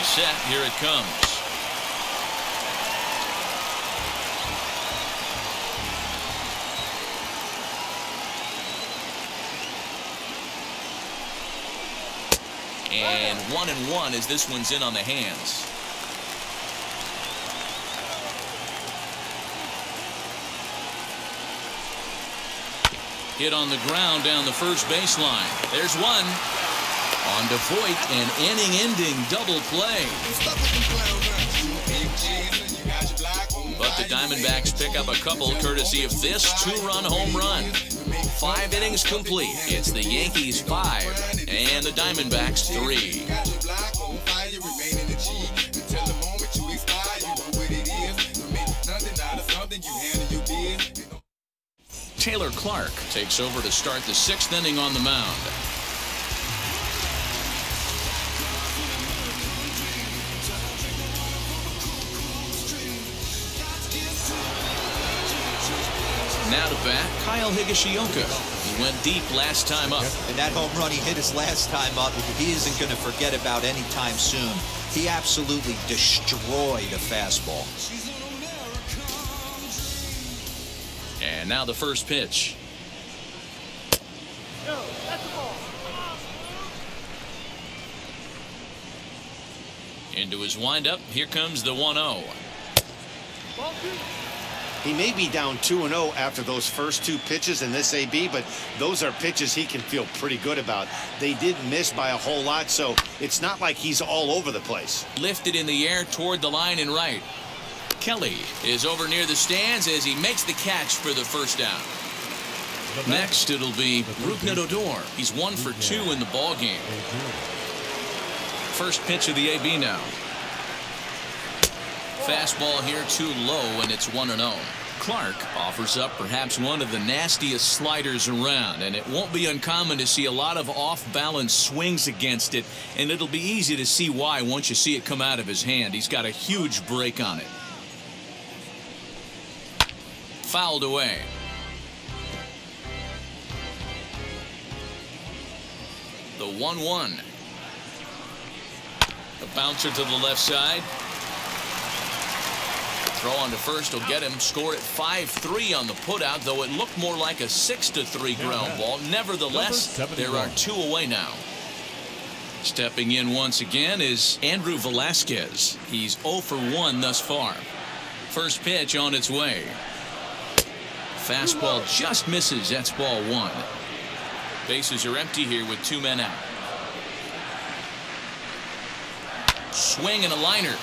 Set. Here it comes. And 1-1 as this one's in on the hands. Hit on the ground down the first baseline. There's one. On to Voit, an inning-ending double play. But the the Diamondbacks pick up a couple courtesy of this 2-run home run. 5 innings complete. It's the Yankees 5 and the Diamondbacks 3. Taylor Clark takes over to start the 6th inning on the mound. Now to bat, Kyle Higashioka. He went deep last time up. And that home run he hit his last time up, he isn't going to forget about any time soon. He absolutely destroyed a fastball. And now the first pitch. Into his windup, here comes the 1-0. He may be down 2-0 after those first 2 pitches in this AB, but those are pitches he can feel pretty good about. They did miss by a whole lot, so it's not like he's all over the place. Lifted in the air toward the line and right. Kelly is over near the stands as he makes the catch for the first down. Next, it'll be Rougned Odor. He's 1 for 2 in the ball game. First pitch of the AB now. Fastball here too low, and it's 1-0. Clark offers up perhaps one of the nastiest sliders around, and it won't be uncommon to see a lot of off-balance swings against it, and it'll be easy to see why once you see it come out of his hand. He's got a huge break on it. Fouled away. The 1-1. The bouncer to the left side. Throw on to first will get him. Score at 5-3 on the putout, though it looked more like a 6-3 ground ball. Nevertheless, there are 2 away now. Stepping in once again is Andrew Velasquez. He's 0 for 1 thus far. First pitch on its way. Fastball just misses. That's ball 1. Bases are empty here with 2 men out. Swing and a liner.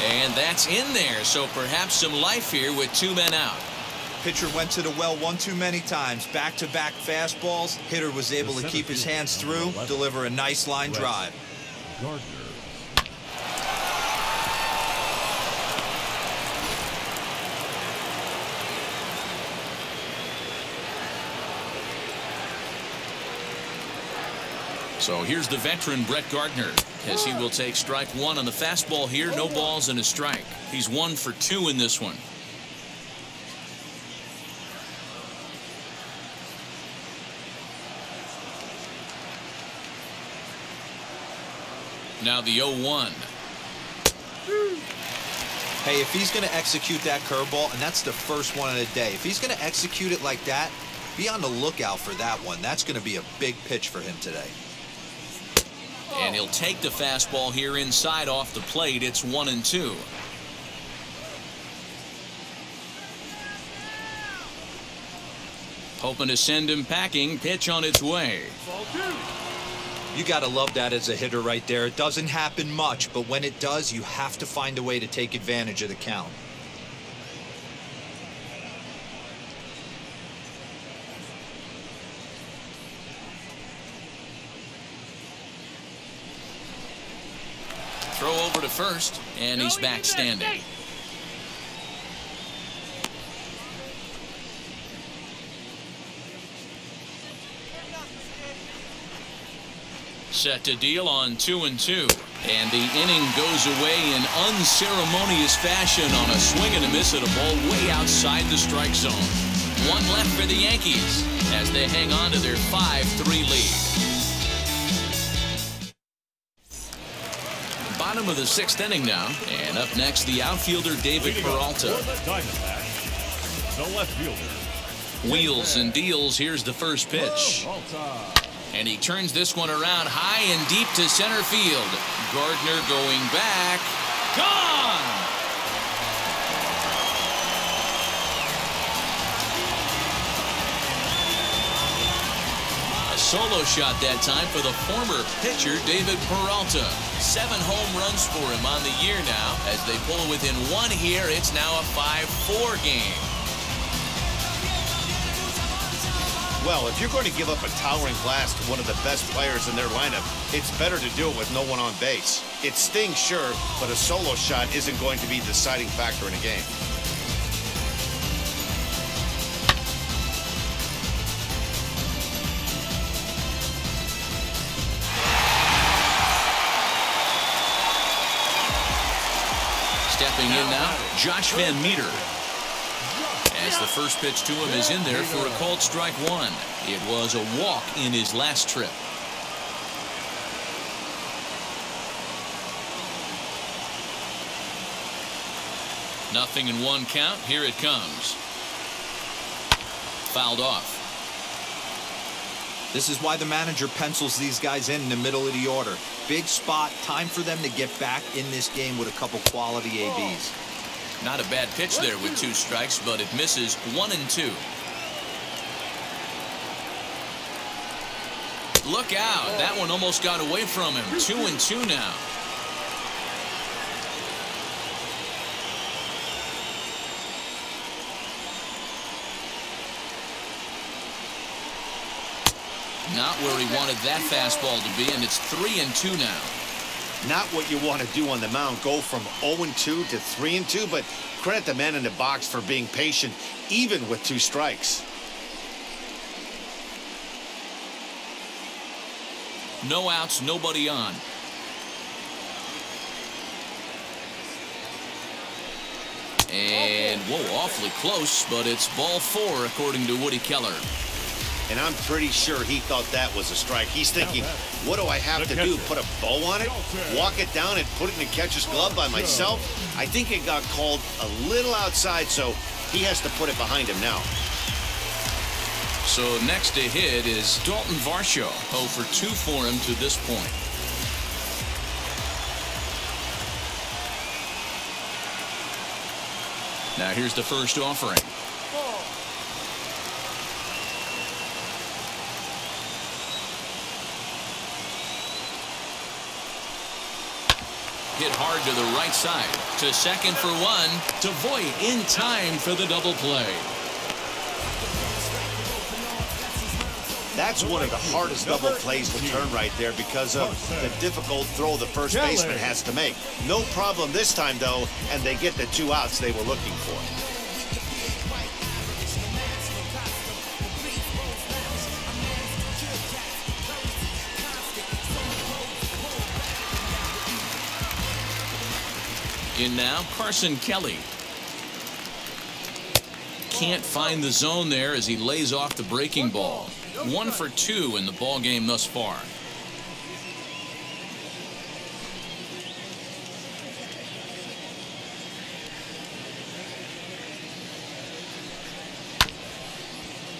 And that's in there, so perhaps some life here with 2 men out. Pitcher went to the well one too many times. Back-to-back fastballs. Hitter was able to keep his hands through, deliver a nice line drive. So here's the veteran Brett Gardner as he will take strike 1 on the fastball here. No balls and a strike. He's 1 for 2 in this one. Now the 0-1. Hey, if he's going to execute that curveball, and that's the first one of the day, if he's going to execute it like that, be on the lookout for that one. That's going to be a big pitch for him today. And he'll take the fastball here inside off the plate. It's 1-2. Hoping to send him packing. Pitch on its way. You got to love that as a hitter right there. It doesn't happen much, but when it does, you have to find a way to take advantage of the count. Throw over to first, and he's back standing. Set to deal on 2-2. And the inning goes away in unceremonious fashion on a swing and a miss at a ball way outside the strike zone. 1 left for the Yankees as they hang on to their 5-3 lead. Bottom of the 6th inning now, and up next the outfielder David Peralta. The left fielder. Wheels and deals. Here's the first pitch. And he turns this one around high and deep to center field. Gardner going back. Gone! solo shot that time for the former pitcher, David Peralta. 7 home runs for him on the year now. As they pull within 1 here, it's now a 5-4 game. Well, if you're going to give up a towering blast to one of the best players in their lineup, it's better to do it with no one on base. It stings, sure, but a solo shot isn't going to be the deciding factor in a game. Stepping in now, Josh Van Meter. As the first pitch to him is in there for a called strike 1. It was a walk in his last trip. Nothing in 1 count. Here it comes. Fouled off. This is why the manager pencils these guys in the middle of the order. Big spot, time for them to get back in this game with a couple quality ABs. Not a bad pitch there with 2 strikes, but it misses 1-2. Look out. That one almost got away from him. 2-2 now. Not where he wanted that fastball to be, and it's 3-2 now. Not what you want to do on the mound, go from 0-2 to 3-2, but credit the man in the box for being patient, even with 2 strikes. No outs, nobody on. And, whoa, awfully close, but it's ball 4, according to Woody Keller. And I'm pretty sure he thought that was a strike. He's thinking, what do I have to do? Put a bow on it? Walk it down and put it in the catcher's glove by myself? I think it got called a little outside, so he has to put it behind him now. So next to hit is Dalton Varsho. 0 for 2 for him to this point. Now here's the first offering. Hit hard to the right side. To second for 1. To Voit in time for the double play. That's one of the hardest double plays to turn right there because of the difficult throw the first baseman has to make. No problem this time, though, and they get the 2 outs they were looking for. In now, Carson Kelly. Can't find the zone there as he lays off the breaking ball. 1 for 2 in the ball game thus far.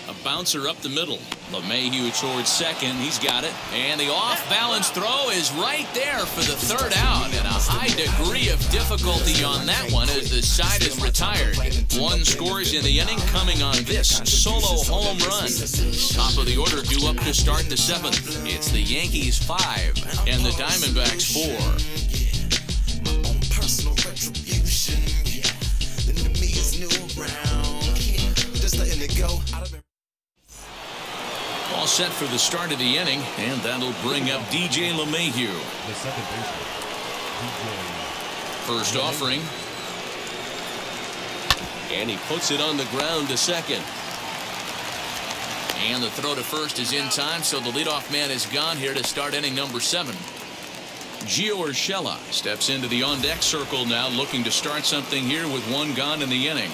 A bouncer up the middle. LeMahieu towards second. He's got it. And the off-balance throw is right there for the 3rd out. And a high degree of difficulty on that one as the side is retired. 1 scores in the inning coming on this solo home run. Top of the order due up to start the 7th. It's the Yankees 5 and the Diamondbacks 4. My own personal retribution. The enemy is new around. Just letting it go. All set for the start of the inning, and that'll bring up DJ LeMahieu. The second baseman, First offering. And he puts it on the ground to second. And the throw to first is in time, so the leadoff man is gone here to start inning number 7. Gio Urshela steps into the on-deck circle now, looking to start something here with 1 gone in the inning.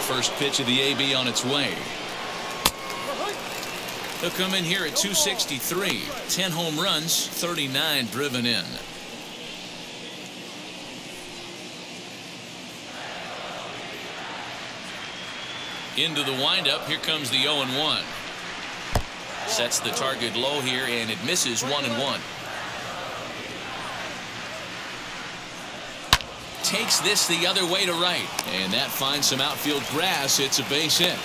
First pitch of the AB on its way. They'll come in here at 263. 10 home runs, 39 driven in. Into the windup. Here comes the 0-1. Sets the target low here, and it misses 1-1. takes this the other way to right. And that finds some outfield grass. It's a base hit.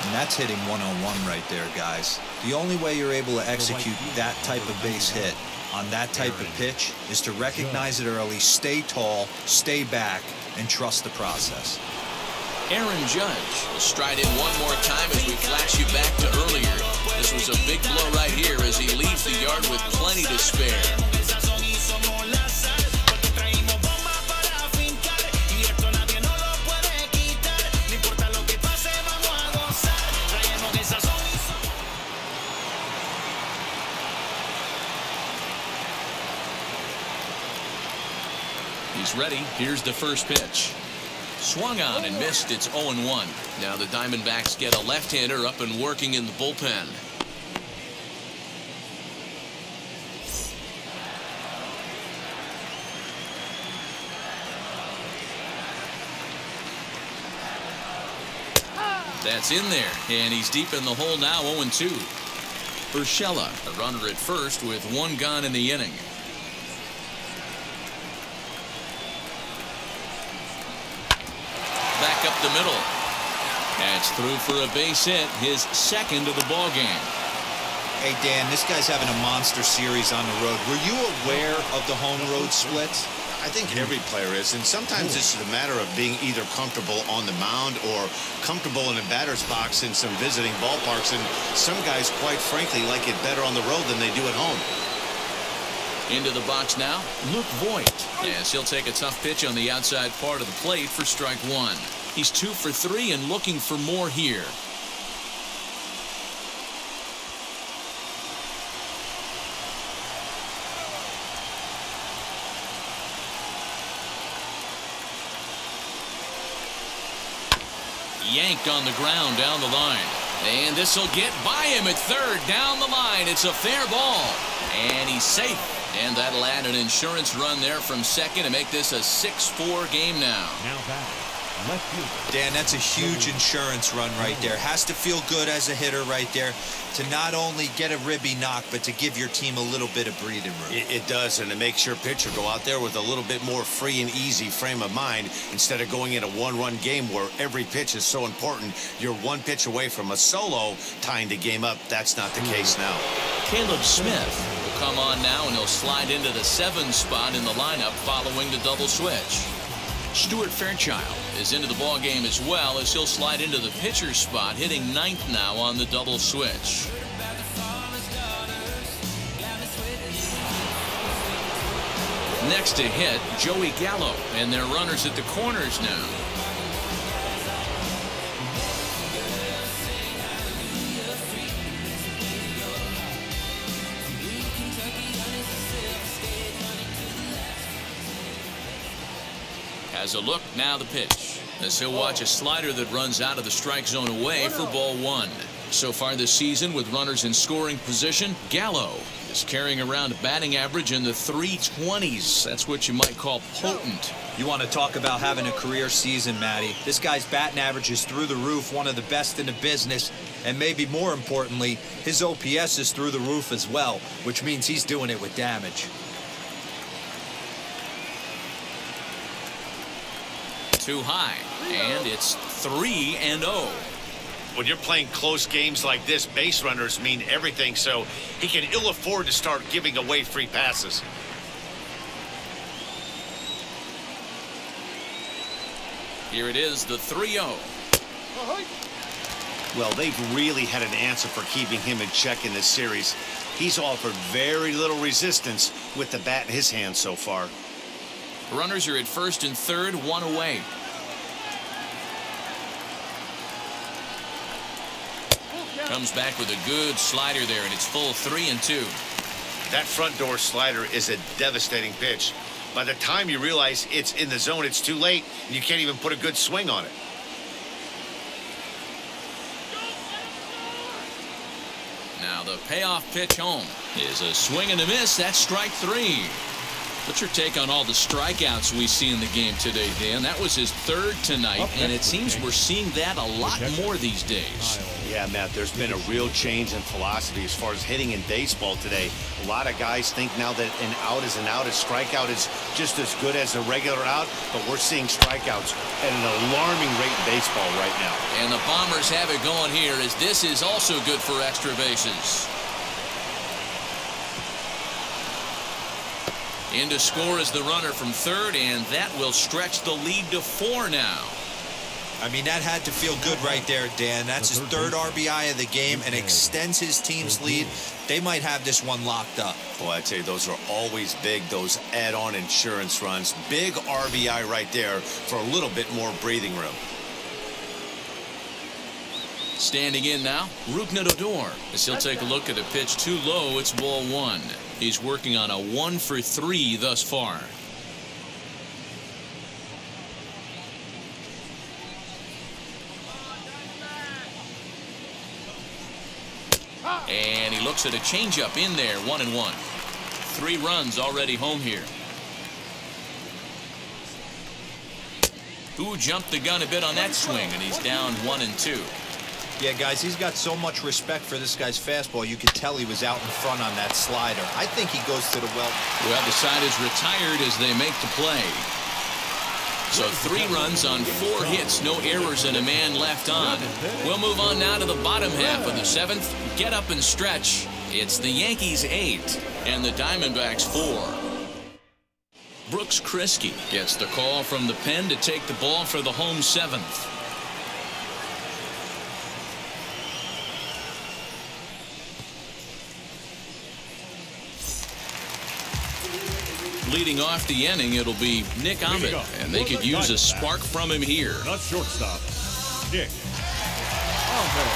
And that's hitting one-on-one right there, guys. The only way you're able to execute that type of base hit on that type of pitch is to recognize it early, stay tall, stay back, and trust the process. Aaron Judge will stride in one more time as we flash you back to earlier. This was a big blow right here as he leaves the yard with plenty to spare. He's ready. Here's the first pitch. Swung on and missed. It's 0-1. Now the Diamondbacks get a left-hander up and working in the bullpen. That's in there, and he's deep in the hole now. 0-2. Urshela, a runner at first with one gone in the inning. Back up the middle. That's through for a base hit, his second of the ball game. Hey, Dan, this guy's having a monster series on the road. Were you aware of the home-road splits? I think every player is, and sometimes it's a matter of being either comfortable on the mound or comfortable in a batter's box in some visiting ballparks, and some guys, quite frankly, like it better on the road than they do at home. Into the box now, Luke Voit. Yes, he'll take a tough pitch on the outside part of the plate for strike one. He's 2 for 3 and looking for more here. Yanked on the ground down the line. And this will get by him at third down the line. It's a fair ball. And he's safe. And that'll add an insurance run there from second to make this a 6-4 game now. Now batting, left fielder. Dan, that's a huge insurance run right there. Has to feel good as a hitter right there to not only get a ribby knock, but to give your team a little bit of breathing room. It does, and it makes your pitcher go out there with a little bit more free and easy frame of mind instead of going in a one-run game where every pitch is so important. You're one pitch away from a solo tying the game up. That's not the case now. Caleb Smith will come on now, and he'll slide into the 7 spot in the lineup following the double switch. Stuart Fairchild is into the ball game as well as he'll slide into the pitcher's spot, hitting 9th now on the double switch. Next to hit, Joey Gallo, and they're runners at the corners now. As a look, now the pitch. As he'll watch a slider that runs out of the strike zone away for ball one. So far this season, with runners in scoring position, Gallo is carrying around a batting average in the 320s. That's what you might call potent. You want to talk about having a career season, Matty. This guy's batting average is through the roof, one of the best in the business, and maybe more importantly, his OPS is through the roof as well, which means he's doing it with damage. Too high, and it's 3-0. When you're playing close games like this, base runners mean everything, so he can ill afford to start giving away free passes. Here it is, the 3-0. Well, they've really had an answer for keeping him in check in this series. He's offered very little resistance with the bat in his hand so far. Runners are at first and third, 1 away. Comes back with a good slider there, and it's full 3-2. That front door slider is a devastating pitch. By the time you realize it's in the zone, it's too late, and you can't even put a good swing on it. Now the payoff pitch home is a swing and a miss. That's strike 3. What's your take on all the strikeouts we see in the game today, Dan? That was his third tonight, and it seems we're seeing that a lot more these days. Yeah, Matt, there's been a real change in philosophy as far as hitting in baseball today. A lot of guys think now that an out is an out, a strikeout is just as good as a regular out, but we're seeing strikeouts at an alarming rate in baseball right now. And the Bombers have it going here, as this is also good for extra bases. In to score is the runner from third, and that will stretch the lead to 4 now. I mean, that had to feel good right there, Dan. That's his third RBI of the game and extends his team's lead. They might have this one locked up. Boy, I tell you, those are always big, those add-on insurance runs. Big RBI right there for a little bit more breathing room. Standing in now, Rougned Odor, as he'll take a look at a pitch too low. It's ball 1. He's working on a 1 for 3 thus far. And he looks at a changeup in there, 1-1. 3 runs already home here. Who jumped the gun a bit on that swing, and he's down 1-2. Yeah, guys, he's got so much respect for this guy's fastball. You could tell he was out in front on that slider. I think he goes to the well. Well, the side is retired as they make the play. So 3 runs on 4 hits, no errors, and a man left on. We'll move on now to the bottom half of the 7th. Get up and stretch. It's the Yankees 8 and the Diamondbacks 4. Brooks Kriske gets the call from the pen to take the ball for the home 7th. Leading off the inning, it'll be Nick Ahmed, and they could use a spark from him here. Not shortstop, Nick Ahmed.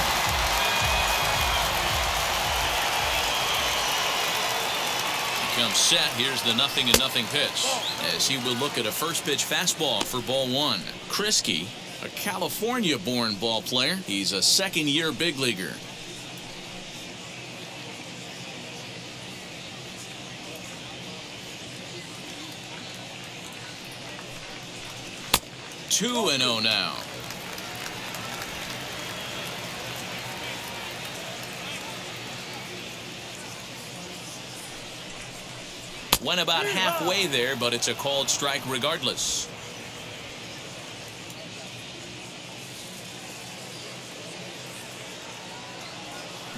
He comes set. Here's the 0-0 pitch, as he will look at a first pitch fastball for ball 1. Kriske, a California-born ball player. He's a second-year big leaguer. Two and 0 now. Went about halfway there, but it's a called strike regardless.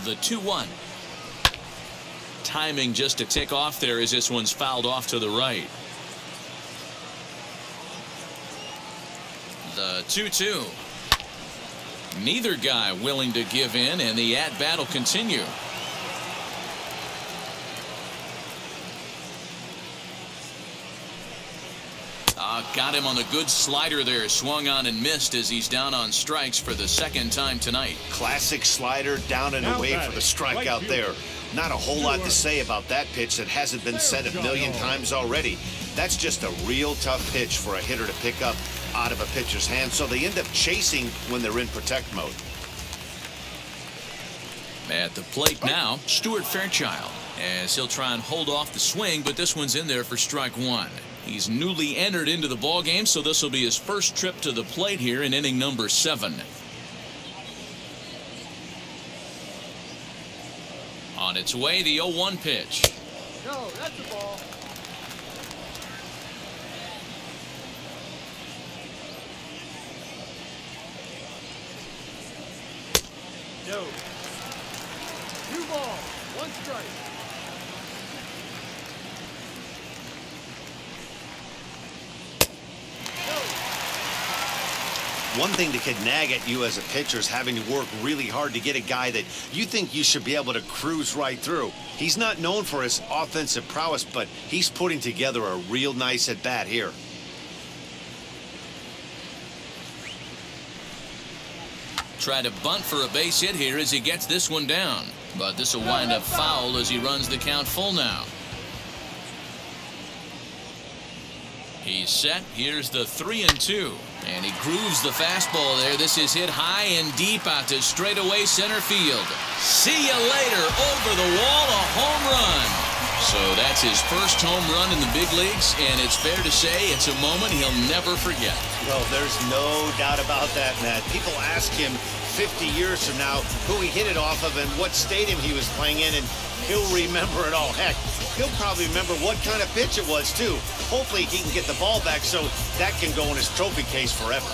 The 2-1. Timing just to tick off there as this one's fouled off to the right. The 2-2. Neither guy willing to give in, and the at-bat will continue. Got him on the good slider there. Swung on and missed as he's down on strikes for the 2nd time tonight. Classic slider, down and away for the strikeout there. Not a whole lot to say about that pitch that hasn't been said a million times already. That's just a real tough pitch for a hitter to pick up out of a pitcher's hand, so they end up chasing when they're in protect mode. At the plate now, Stuart Fairchild, as he'll try and hold off the swing, but this one's in there for strike 1. He's newly entered into the ballgame, so this will be his first trip to the plate here in inning number 7. On its way, the 0-1 pitch. No, that's the ball. No. 2 balls, 1 strike. One thing that could nag at you as a pitcher is having to work really hard to get a guy that you think you should be able to cruise right through. He's not known for his offensive prowess, but he's putting together a real nice at-bat here. Try to bunt for a base hit here as he gets this one down, but this will wind up foul as he runs the count full now. He's set. Here's the 3-2. And he grooves the fastball there. This is hit high and deep out to straightaway center field. See you later. Over the wall, a home run. So that's his first home run in the big leagues, and it's fair to say it's a moment he'll never forget. Well, there's no doubt about that, Matt. People ask him 50 years from now who he hit it off of and what stadium he was playing in, and he'll remember it all. Heck, he'll probably remember what kind of pitch it was, too. Hopefully he can get the ball back so that can go in his trophy case forever.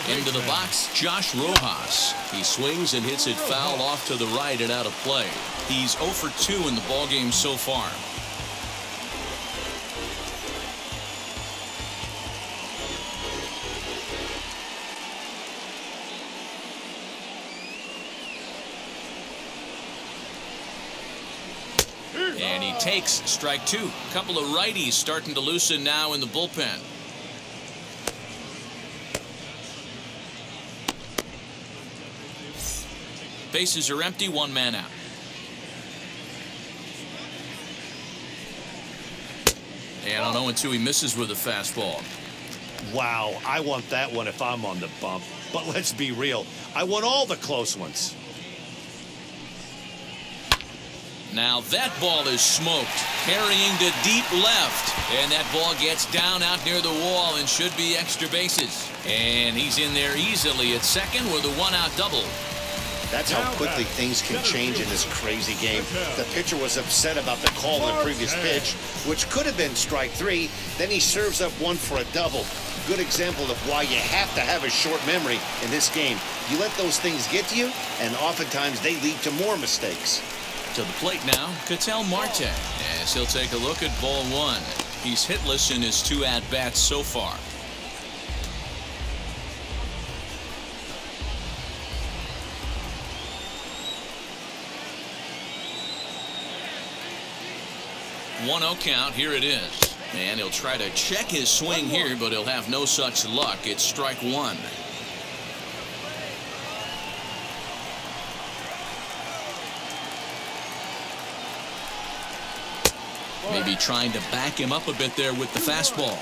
Into the box, Josh Rojas. He swings and hits it foul off to the right and out of play. He's 0 for 2 in the ballgame so far. And he takes strike 2. A couple of righties starting to loosen now in the bullpen. Bases are empty, 1 man out. And on 0-2, he misses with a fastball. Wow, I want that one if I'm on the bump. But let's be real, I want all the close ones. Now that ball is smoked, carrying to deep left. And that ball gets down out near the wall and should be extra bases. And he's in there easily at second with a 1-out double. That's how quickly things can change in this crazy game. The pitcher was upset about the call on the previous pitch, which could have been strike 3. Then he serves up 1 for a double. Good example of why you have to have a short memory in this game. You let those things get to you, and oftentimes they lead to more mistakes. To the plate now, Ketel Marte, as he'll take a look at ball 1. He's hitless in his 2 at-bats so far. One 0 count. Here it is. And he'll try to check his swing here, but he'll have no such luck. It's strike 1. Maybe trying to back him up a bit there with the fastball.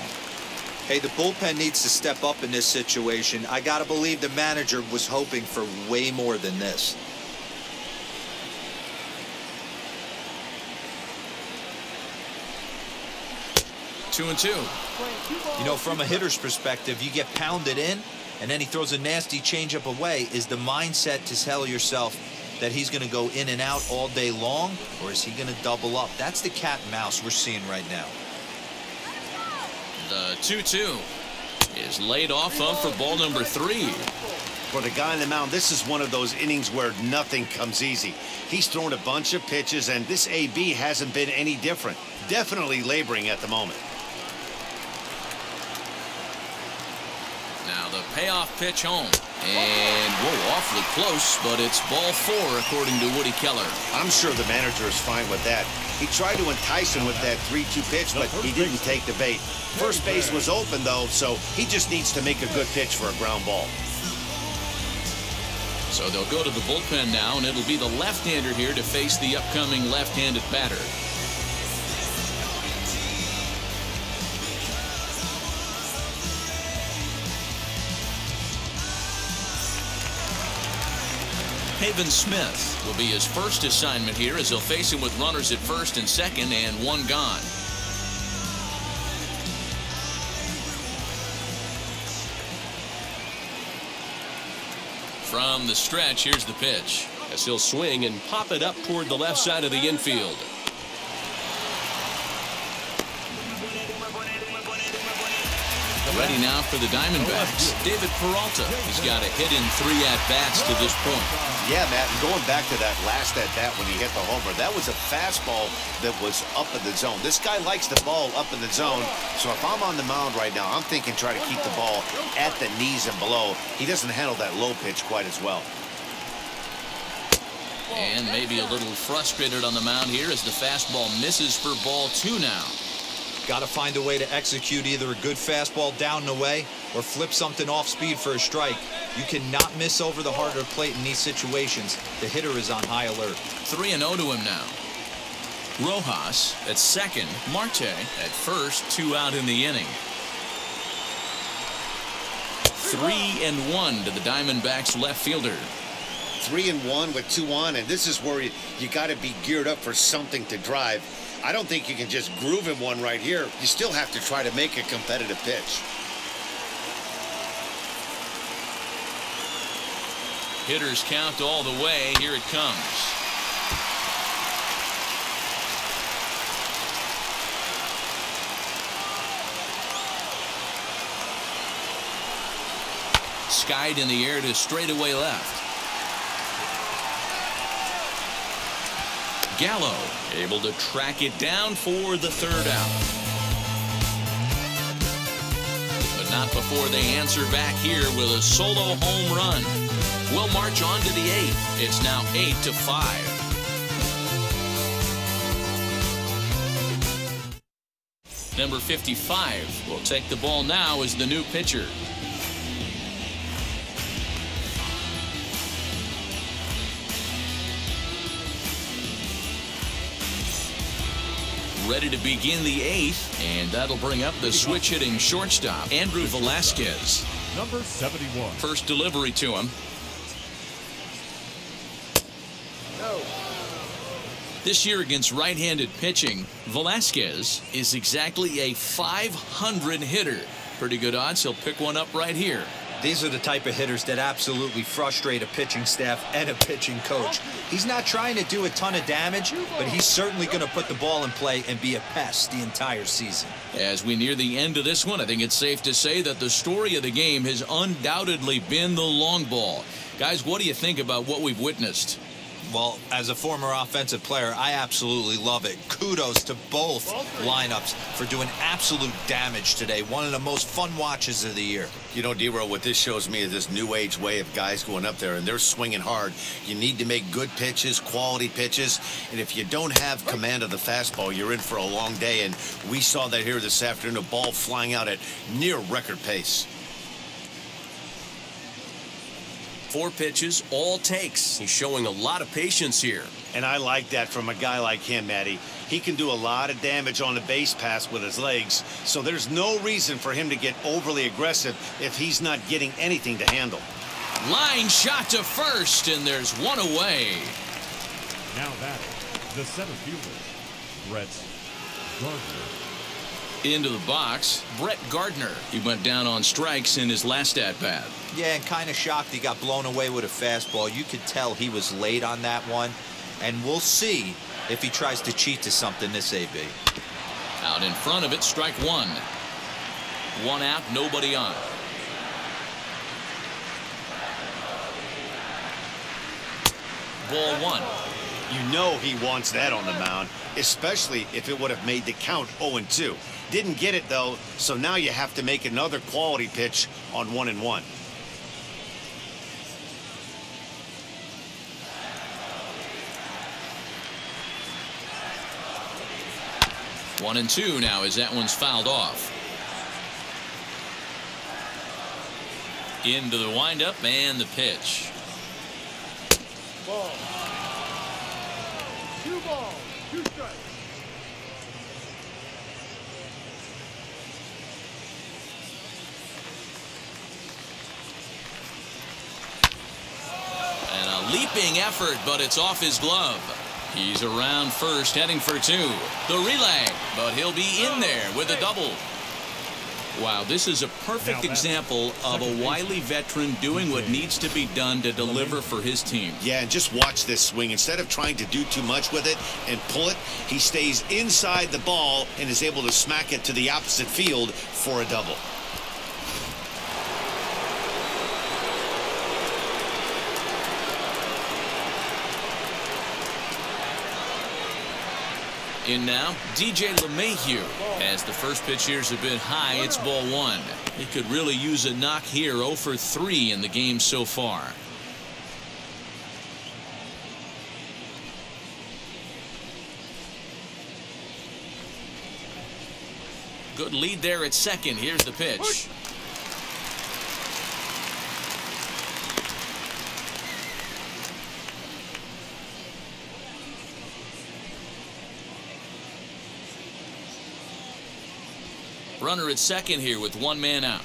Hey, the bullpen needs to step up in this situation. I got to believe the manager was hoping for way more than this. Two and 2. You know, from a hitter's perspective, you get pounded in, and then he throws a nasty changeup away. Is the mindset to tell yourself that he's going to go in and out all day long, or is he going to double up? That's the cat and mouse we're seeing right now. The 2-2 is laid off of for ball number 3. For the guy on the mound, this is one of those innings where nothing comes easy. He's thrown a bunch of pitches, and this AB hasn't been any different. Definitely laboring at the moment. Now the payoff pitch home. And, whoa, awfully close, but it's ball 4, according to Woody Keller. I'm sure the manager is fine with that. He tried to entice him with that 3-2 pitch, but he didn't take the bait. First base was open, though, so he just needs to make a good pitch for a ground ball. So they'll go to the bullpen now, and it'll be the left-hander here to face the upcoming left-handed batter. Haven Smith will be his first assignment here as he'll face him with runners at first and second and 1 gone. From the stretch, here's the pitch as he'll swing and pop it up toward the left side of the infield. Ready now for the Diamondbacks. David Peralta. He's got a hit in 3 at-bats to this point. Yeah, Matt, and going back to that last at-bat when he hit the homer, that was a fastball that was up in the zone. This guy likes the ball up in the zone, so if I'm on the mound right now, I'm thinking try to keep the ball at the knees and below. He doesn't handle that low pitch quite as well. And maybe a little frustrated on the mound here as the fastball misses for ball 2 now. Got to find a way to execute either a good fastball down and away or flip something off speed for a strike. You cannot miss over the heart of the plate in these situations. The hitter is on high alert. 3-0 to him now. Rojas at second, Marte at first, 2 out in the inning. 3-1 to the Diamondbacks left fielder. 3-1 with 2 on, and this is where you got to be geared up for something to drive. I don't think you can just groove him one right here. You still have to try to make a competitive pitch. Hitters count all the way. Here it comes. Skied in the air to straightaway left. Gallo able to track it down for the 3rd out. But not before they answer back here with a solo home run. We'll march on to the 8th. It's now 8-5. Number 55 will take the ball now as the new pitcher. Ready to begin the 8th, and that'll bring up the switch-hitting shortstop, Andrew Velasquez. Number 71. First delivery to him. No. This year against right-handed pitching, Velasquez is exactly a .500 hitter. Pretty good odds he'll pick one up right here. These are the type of hitters that absolutely frustrate a pitching staff and a pitching coach. He's not trying to do a ton of damage, but he's certainly going to put the ball in play and be a pest the entire season. As we near the end of this one, I think it's safe to say that the story of the game has undoubtedly been the long ball. Guys, what do you think about what we've witnessed? Well, as a former offensive player, I absolutely love it. Kudos to both lineups for doing absolute damage today. One of the most fun watches of the year. You know, D-Row, what this shows me is this new age way of guys going up there, and they're swinging hard. You need to make good pitches, quality pitches, and if you don't have command of the fastball, you're in for a long day, and we saw that here this afternoon, a ball flying out at near record pace. 4 pitches, all takes. He's showing a lot of patience here. And I like that from a guy like him, Matty. He can do a lot of damage on the base pass with his legs, so there's no reason for him to get overly aggressive if he's not getting anything to handle. Line shot to first, and there's one away. Now batting, the center fielder, Brett Gardner. Into the box, Brett Gardner. He went down on strikes in his last at-bat. Yeah, and kind of shocked he got blown away with a fastball. You could tell he was late on that one, and we'll see if he tries to cheat to something this AB. Out in front of it, strike 1. 1 out, nobody on. Ball 1. You know he wants that on the mound, especially if it would have made the count 0-2. Didn't get it, though, so now you have to make another quality pitch on 1-1. One and 2 now as that one's fouled off. Into the windup and the pitch. Ball. 2 balls, 2 strikes. And a leaping effort, but it's off his glove. He's around first, heading for 2. The relay, but he'll be in there with a double. Wow, this is a perfect example of a wily veteran doing what needs to be done to deliver for his team. Yeah, and just watch this swing. Instead of trying to do too much with it and pull it, he stays inside the ball and is able to smack it to the opposite field for a double. In now, DJ LeMahieu. As the first pitch here's a bit high, it's ball 1. He could really use a knock here. 0 for 3 in the game so far. Good lead there at second. Here's the pitch. Runner at second here with one man out.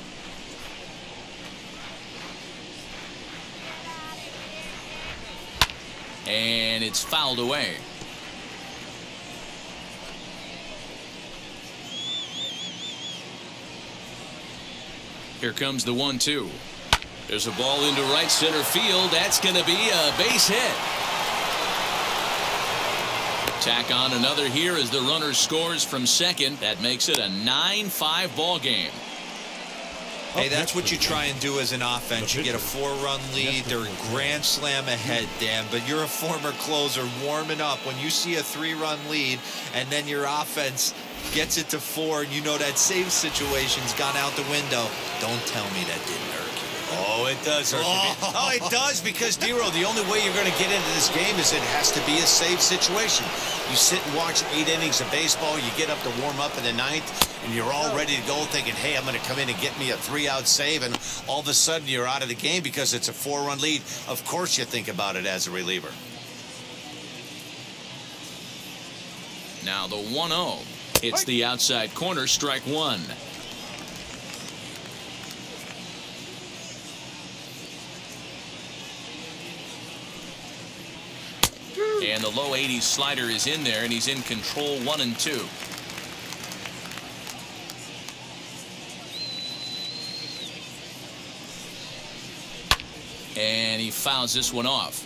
And it's fouled away. Here comes the 1-2. There's a ball into right center field. That's going to be a base hit. Tack on another here as the runner scores from second. That makes it a 9-5 ball game. Hey, that's what you try and do as an offense. You get a 4-run lead. They're grand slam ahead, Dan, but you're a former closer warming up. When you see a 3-run lead and then your offense gets it to 4 and you know that save situation's gone out the window, don't tell me that didn't hurt you. Oh, it does hurt. Oh, it does, because, Dero, the only way you're going to get into this game is it has to be a save situation. You sit and watch 8 innings of baseball, you get up to warm up in the 9th, and you're all ready to go thinking, hey, I'm going to come in and get me a 3-out save, and all of a sudden you're out of the game because it's a 4-run lead. Of course you think about it as a reliever. Now the 1-0. It's the outside corner, strike one. And the low 80s slider is in there, and he's in control, 1-2. And he fouls this one off.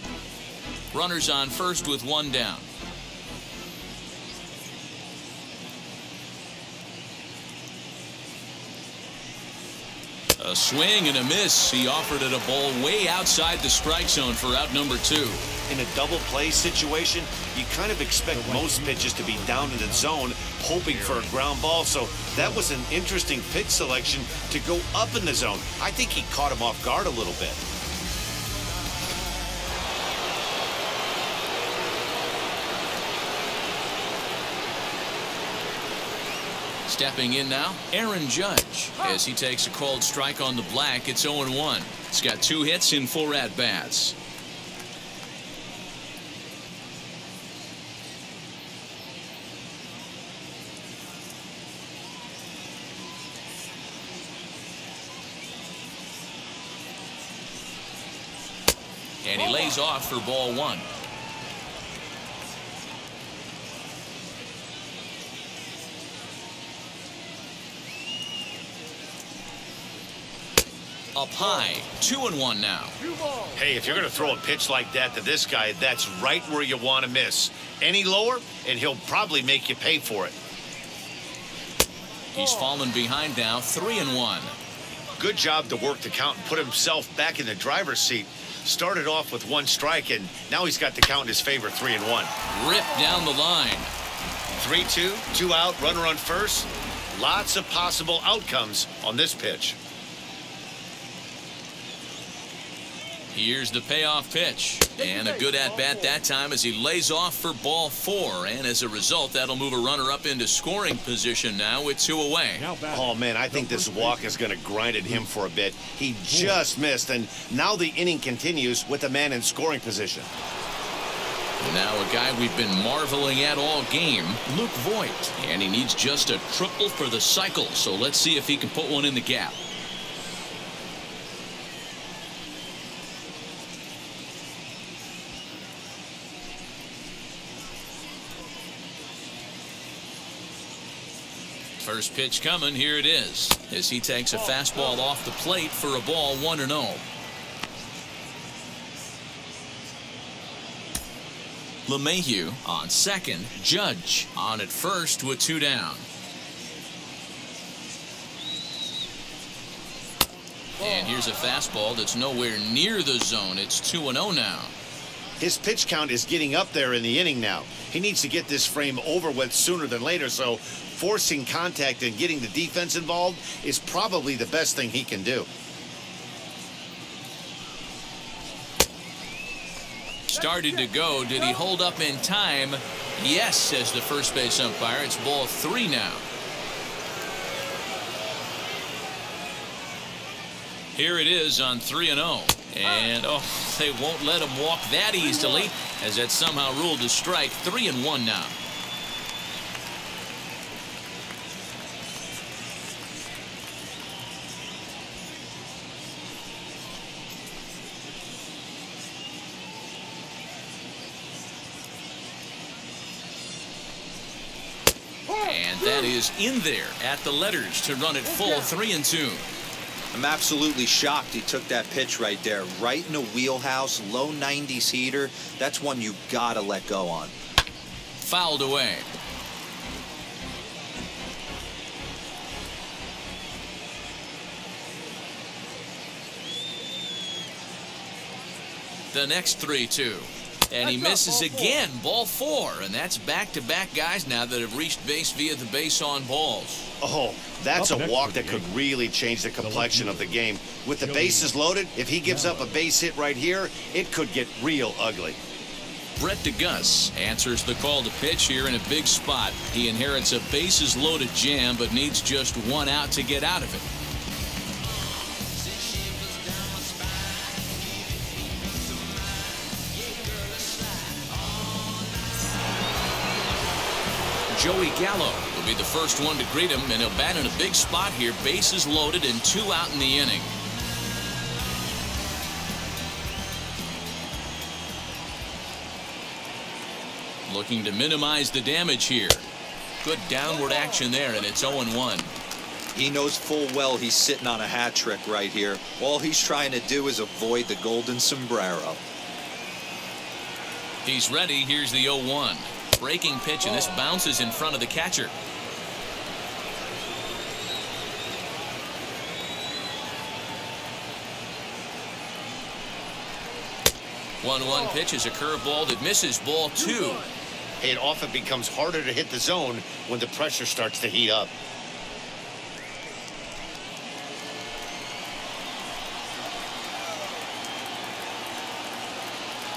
Runners on first with one down. A swing and a miss. He offered it a ball way outside the strike zone for out number 2. In a double play situation, you kind of expect most pitches to be down in the zone, hoping for a ground ball. So that was an interesting pitch selection to go up in the zone. I think he caught him off guard a little bit. Stepping in now, Aaron Judge, as he takes a called strike on the black. It's 0-1. He's got 2 hits in 4 at-bats. And he lays off for ball 1. Up high, 2-1 now. Hey, if you're going to throw a pitch like that to this guy, that's right where you want to miss. Any lower, and he'll probably make you pay for it. He's fallen behind now, 3-1. Good job to work the count and put himself back in the driver's seat. Started off with 1 strike, and now he's got the count in his favor, 3-1. Ripped down the line. 3-2, 2 out, runner on first. Lots of possible outcomes on this pitch. Here's the payoff pitch. And a good at-bat that time as he lays off for ball 4. And as a result, that'll move a runner up into scoring position now with 2 away. Oh, man, I think this walk is going to grind at him for a bit. He just missed, and now the inning continues with a man in scoring position. Now a guy we've been marveling at all game, Luke Voit. And he needs just a triple for the cycle. So let's see if he can put one in the gap. First pitch coming, here it is, as he takes a fastball off the plate for a ball, 1-0. LeMahieu on second, Judge on at first with 2 down. And here's a fastball that's nowhere near the zone. It's 2-0 now. His pitch count is getting up there in the inning now. He needs to get this frame over with sooner than later, so forcing contact and getting the defense involved is probably the best thing he can do. Started to go. Did he hold up in time? Yes, says the first base umpire. It's ball 3 now. Here it is on 3-0. And, oh, they won't let him walk that easily, as that's somehow ruled a strike. 3-1 now. And that is in there at the letters to run it full. 3-2. I'm absolutely shocked he took that pitch right there, right in a wheelhouse, low 90s heater. That's one you gotta let go on. Fouled away. The next 3-2. And he misses again. Ball 4. And that's back-to-back guys now that have reached base via the base on balls. Oh, that's a walk that could really change the complexion of the game. With the bases loaded, if he gives up a base hit right here, it could get real ugly. Brett DeGus answers the call to pitch here in a big spot. He inherits a bases-loaded jam, but needs just one out to get out of it. Joey Gallo will be the first one to greet him, and he'll bat in a big spot here. Bases loaded and 2 out in the inning. Looking to minimize the damage here. Good downward action there, and it's 0-1. He knows full well he's sitting on a hat trick right here. All he's trying to do is avoid the golden sombrero. He's ready. Here's the 0-1. Breaking pitch, and this bounces in front of the catcher. One pitch is a curveball that misses. Ball 2. It often becomes harder to hit the zone when the pressure starts to heat up.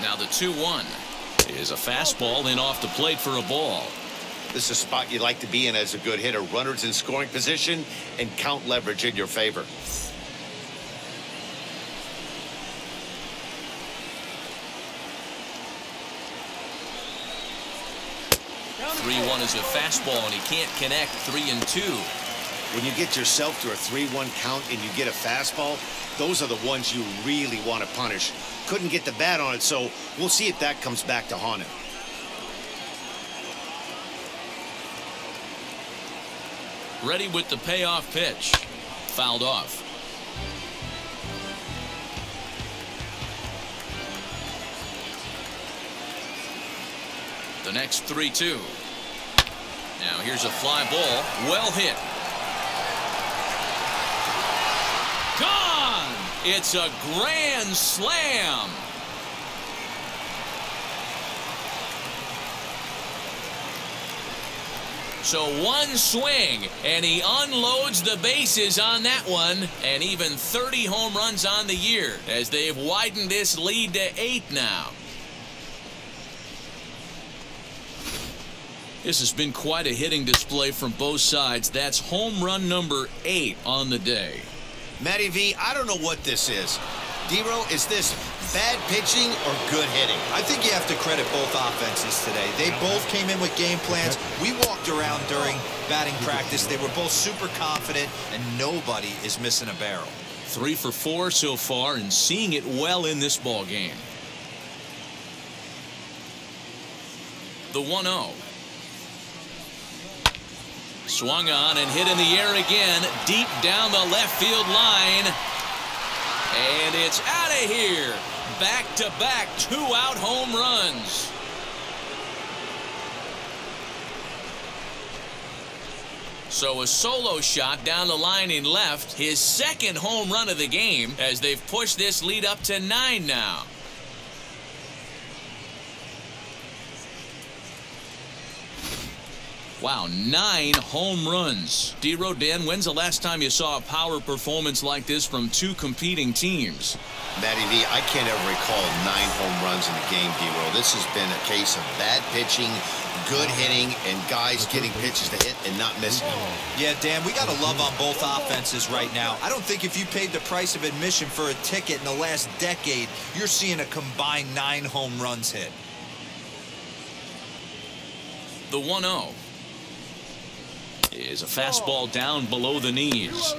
Now the 2-1 is a fastball in off the plate for a ball. This is a spot you like to be in as a good hitter. Runners in scoring position and count leverage in your favor. 3-1 is a fastball, and he can't connect. 3-2. When you get yourself to a 3-1 count and you get a fastball, those are the ones you really want to punish. Couldn't get the bat on it, so we'll see if that comes back to haunt him. Ready with the payoff pitch. Fouled off. The next 3-2. Now here's a fly ball. Well hit. Gone! It's a grand slam. So one swing, and he unloads the bases on that one, and even 30 home runs on the year as they've widened this lead to 8 now. This has been quite a hitting display from both sides. That's home run number 8 on the day. Matty V, I don't know what this is. D-Row, is this bad pitching or good hitting? I think you have to credit both offenses today. They both came in with game plans. We walked around during batting practice. They were both super confident, and nobody is missing a barrel. 3 for 4 so far, and seeing it well in this ball game. The 1-0. Swung on and hit in the air again, deep down the left field line. And it's out of here. Back-to-back 2-out home runs. So a solo shot down the line in left, his second home run of the game, as they've pushed this lead up to 9 now. Wow, 9 home runs. D-Row, Dan, when's the last time you saw a power performance like this from two competing teams? Matty V, I can't ever recall 9 home runs in a game, D-Row. This has been a case of bad pitching, good hitting, and guys getting pitches to hit and not missing them. Yeah, Dan, we got to love on both offenses right now. I don't think if you paid the price of admission for a ticket in the last decade, you're seeing a combined 9 home runs hit. The 1-0 is a fastball down below the knees.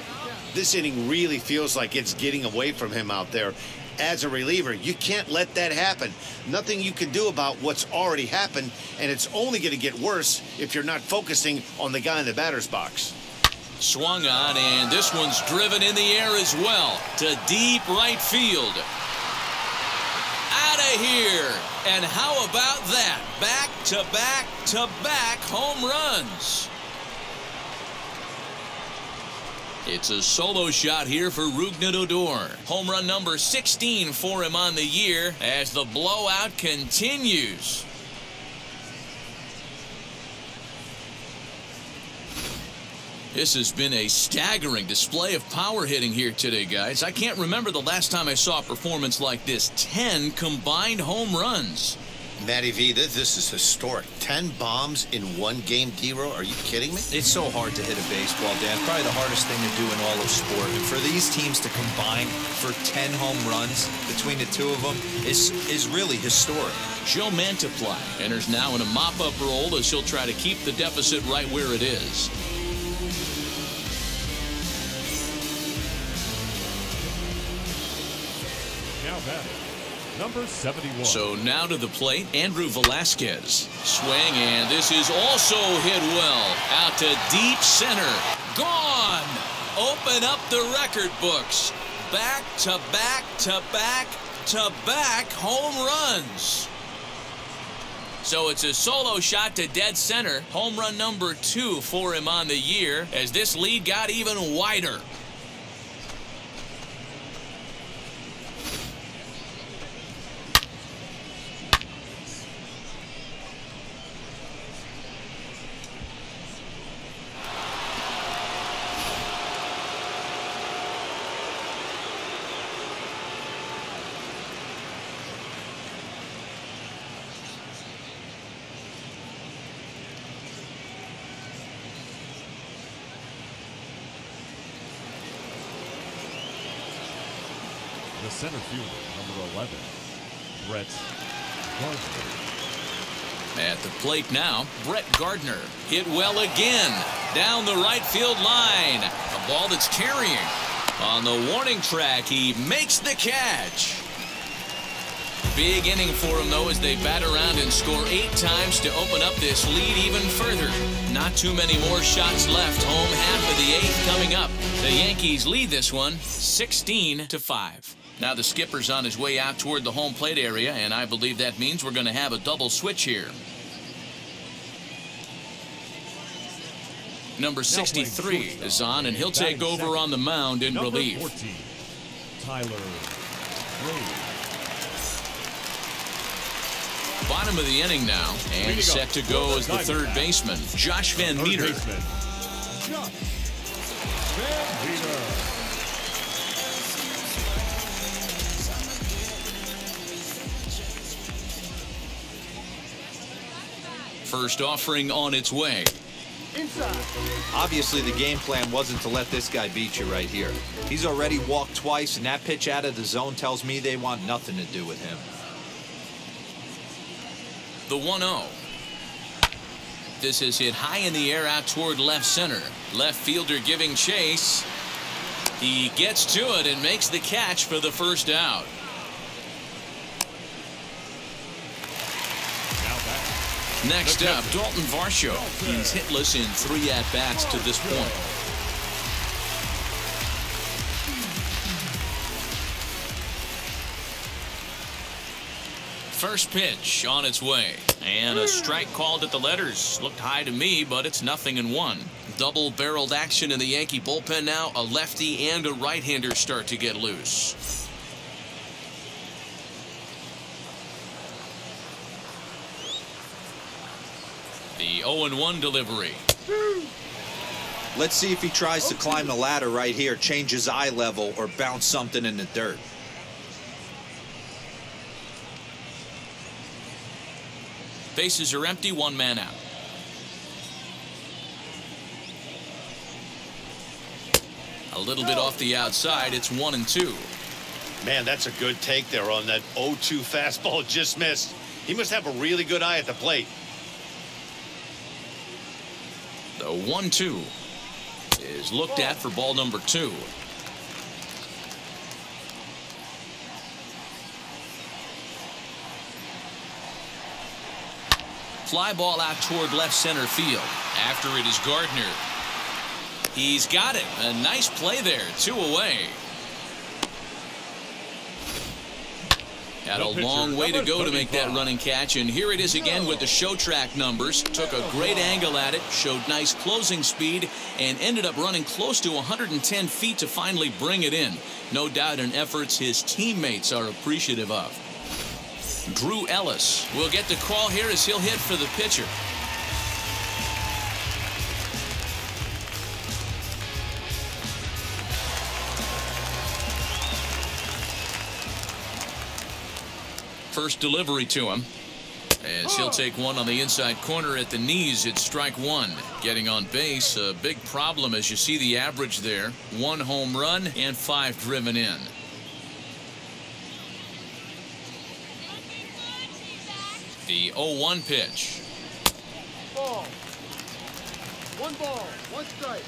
This inning really feels like it's getting away from him out there. As a reliever, you can't let that happen. Nothing you can do about what's already happened, and it's only going to get worse if you're not focusing on the guy in the batter's box. Swung on, and this one's driven in the air as well to deep right field. Out of here. And how about that? Back-to-back-to-back home runs. It's a solo shot here for Rougned Odor. Home run number 16 for him on the year as the blowout continues. This has been a staggering display of power hitting here today, guys. I can't remember the last time I saw a performance like this. 10 combined home runs. Matty V, this is historic. 10 bombs in one game, D-Row. Are you kidding me? It's so hard to hit a baseball, Dan. Probably the hardest thing to do in all of sport. And for these teams to combine for 10 home runs between the two of them is really historic. Joe Mantiply enters now in a mop-up role as he'll try to keep the deficit right where it is. Now batting, number 71. So now to the plate, Andrew Velasquez. Swing, and this is also hit well. Out to deep center. Gone! Open up the record books. Back-to-back-to-back-to-back home runs. So it's a solo shot to dead center. Home run number 2 for him on the year as this lead got even wider. The center fielder, number 11, Brett Gardner. At the plate now, Brett Gardner. Hit well again. Down the right field line. A ball that's carrying. On the warning track, he makes the catch. Big inning for him, though, as they bat around and score 8 times to open up this lead even further. Not too many more shots left. Home half of the 8th coming up. The Yankees lead this one 16-5. Now the skipper's on his way out toward the home plate area, and I believe that means we're going to have a double switch here. Number 63 is on, and he'll take over on the mound in relief. Number 14, Tyler Wade. Bottom of the inning now, and set to go as the third baseman, Josh Van Meter. First offering on its way. Inside. Obviously, the game plan wasn't to let this guy beat you right here. He's already walked twice, and that pitch out of the zone tells me they want nothing to do with him. The 1-0. This is hit high in the air out toward left center. Left fielder giving chase. He gets to it and makes the catch for the first out. Next up, Dalton Varsho. He's hitless in 3 at-bats to this point. First pitch on its way. And a strike called at the letters. Looked high to me, but it's 0-1. Double-barreled action in the Yankee bullpen now. A lefty and a right-hander start to get loose. The 0-1 delivery. Let's see if he tries to climb the ladder right here, change his eye level, or bounce something in the dirt. Bases are empty, one man out. A little bit off the outside, it's 1-2. Man, that's a good take there on that 0-2 fastball, just missed. He must have a really good eye at the plate. The 1-2 is looked at for ball number 2. Fly ball out toward left center field. After it is Gardner. He's got it. A nice play there. 2 away. Had a long way to go to make that running catch, and here it is again with the show track numbers. Took a great angle at it, showed nice closing speed, and ended up running close to 110 feet to finally bring it in. No doubt in efforts his teammates are appreciative of. Drew Ellis will get the call here as he'll hit for the pitcher. First delivery to him as he'll take one on the inside corner at the knees. It's strike 1. Getting on base, a big problem as you see the average there. 1 home run and 5 driven in. The 0-1 pitch. Ball. 1 ball, 1 strike.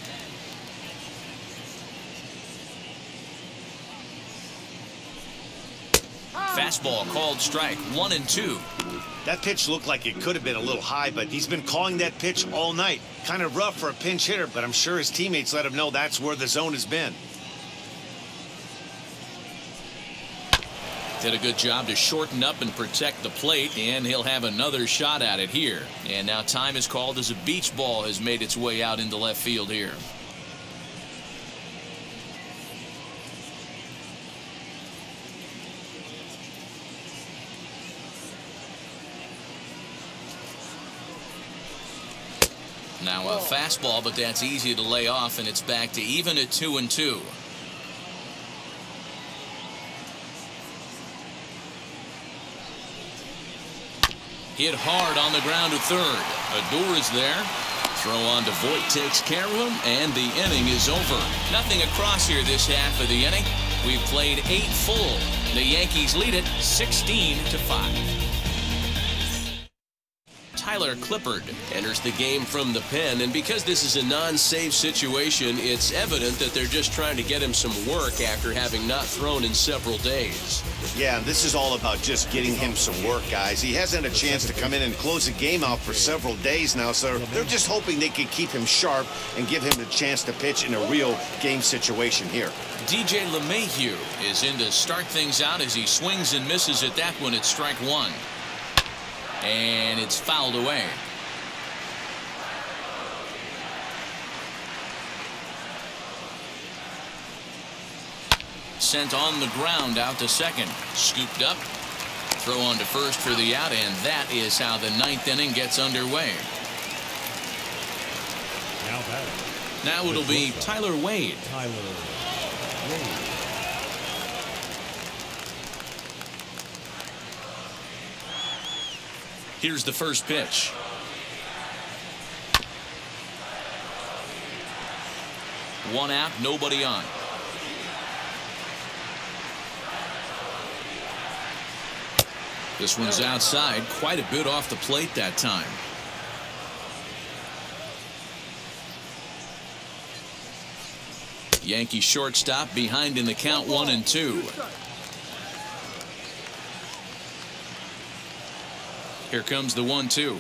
Fastball called strike 1-2. That pitch looked like it could have been a little high, but he's been calling that pitch all night. Kind of rough for a pinch hitter, but I'm sure his teammates let him know that's where the zone has been. Did a good job to shorten up and protect the plate, and he'll have another shot at it here. And now time is called as a beach ball has made its way out into left field here. Now a fastball, but that's easy to lay off, and it's back to even at 2-2. Hit hard on the ground to third. Odor is there. Throw on to Voit takes care of him, and the inning is over. Nothing across here this half of the inning. We've played 8 full. The Yankees lead it 16-5. Tyler Clippard enters the game from the pen, and because this is a non-save situation, it's evident that they're just trying to get him some work after having not thrown in several days. Yeah, this is all about just getting him some work, guys. He hasn't had a chance to come in and close the game out for several days now, so they're just hoping they can keep him sharp and give him the chance to pitch in a real game situation here. DJ LeMahieu is in to start things out as he swings and misses at that one at strike 1. And it's fouled away. Sent on the ground out to second. Scooped up. Throw on to first for the out, and that is how the 9th inning gets underway. Now it'll be Tyler Wade. Here's the first pitch. One out, nobody on. This one's outside, quite a bit off the plate that time. Yankee shortstop behind in the count 1-2. Here comes the 1-2.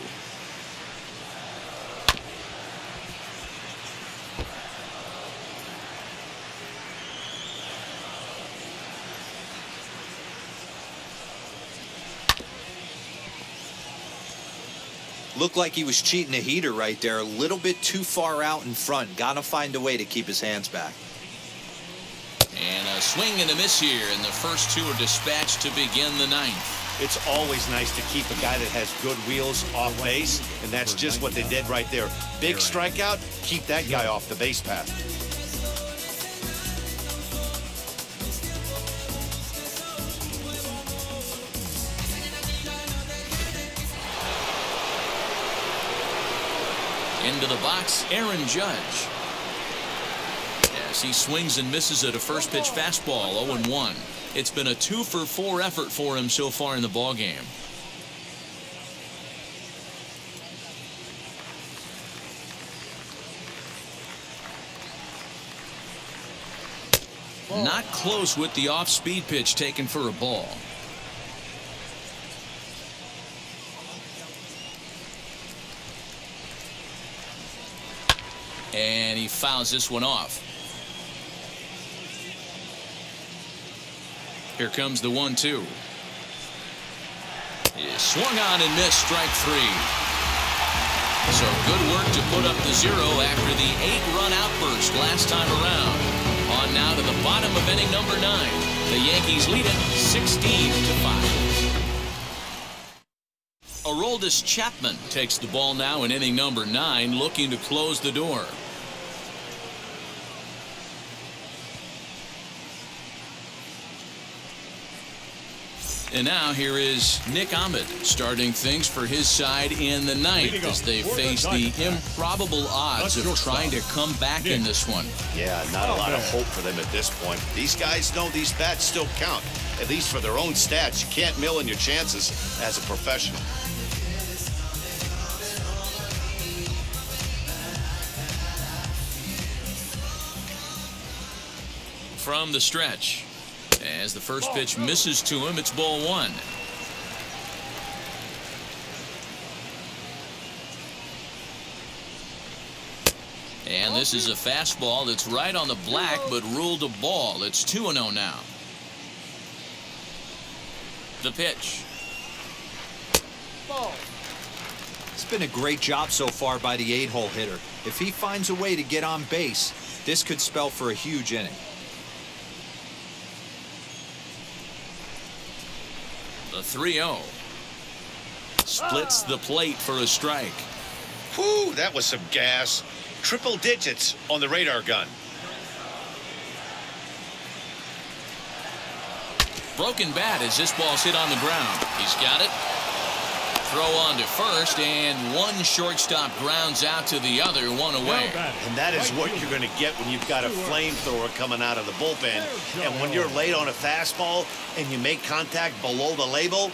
Looked like he was cheating a heater right there. A little bit too far out in front. Got to find a way to keep his hands back. And a swing and a miss here, and the first 2 are dispatched to begin the 9th. It's always nice to keep a guy that has good wheels off base, and that's just what they did right there. Big strikeout, keep that guy off the base path. Into the box, Aaron Judge. As he swings and misses at a first pitch fastball, 0-1. It's been a 2-for-4 effort for him so far in the ballgame. Not close with the off-speed pitch taken for a ball. And he fouls this one off. Here comes the 1-2. Swung on and missed, strike 3. So good work to put up the 0 after the 8-run outburst last time around. On now to the bottom of inning number 9. The Yankees lead it 16-5. Aroldis Chapman takes the ball now in inning number 9, looking to close the door. And now here is Nick Ahmed starting things for his side in the 9th as they face the improbable odds of trying to come back in this one. Yeah, not a lot of hope for them at this point. These guys know these bats still count, at least for their own stats. You can't mill in your chances as a professional. From the stretch. As the first pitch misses to him, it's ball 1. And this is a fastball that's right on the black but ruled a ball. It's 2-0 now. The pitch. It's been a great job so far by the 8-hole hitter. If he finds a way to get on base, this could spell for a huge inning. The 3-0. Splits the plate for a strike. Whew, that was some gas. Triple digits on the radar gun. Broken bat as this ball's hit on the ground. He's got it. Throw on to first, and one shortstop grounds out to the other, one away. And that is what you're going to get when you've got a flamethrower coming out of the bullpen. And when you're late on a fastball and you make contact below the label,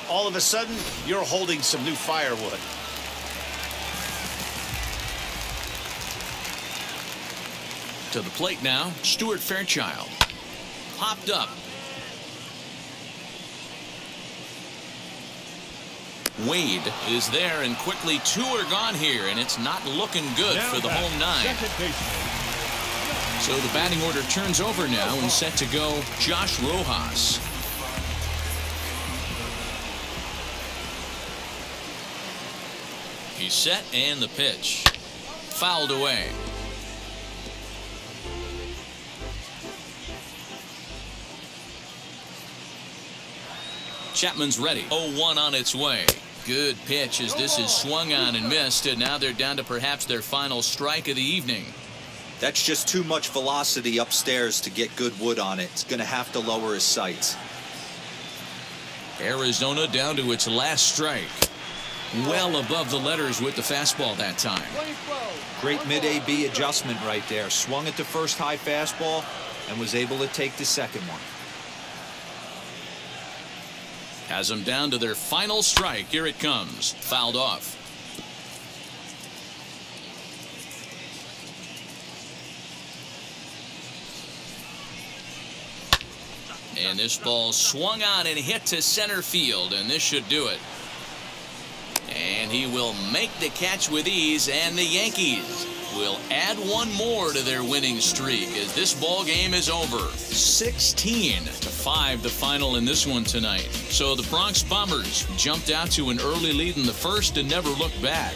all of a sudden you're holding some new firewood. To the plate now, Stuart Fairchild. Popped up. Wade is there, and quickly 2 are gone here, and it's not looking good for the home 9. So the batting order turns over now and set to go Josh Rojas. He's set, and the pitch. Fouled away. Chapman's ready. 0-1 on its way. Good pitch as this is swung on and missed, and now they're down to perhaps their final strike of the evening. That's just too much velocity upstairs to get good wood on it. It's going to have to lower his sights. Arizona down to its last strike. Well above the letters with the fastball that time. Great mid-AB adjustment right there. Swung at the first high fastball and was able to take the second one. Has them down to their final strike. Here it comes. Fouled off. And this ball swung on and hit to center field, and this should do it. And he will make the catch with ease, and the Yankees will add one more to their winning streak as this ball game is over. 16-5 the final in this one tonight. So the Bronx Bombers jumped out to an early lead in the first and never looked back.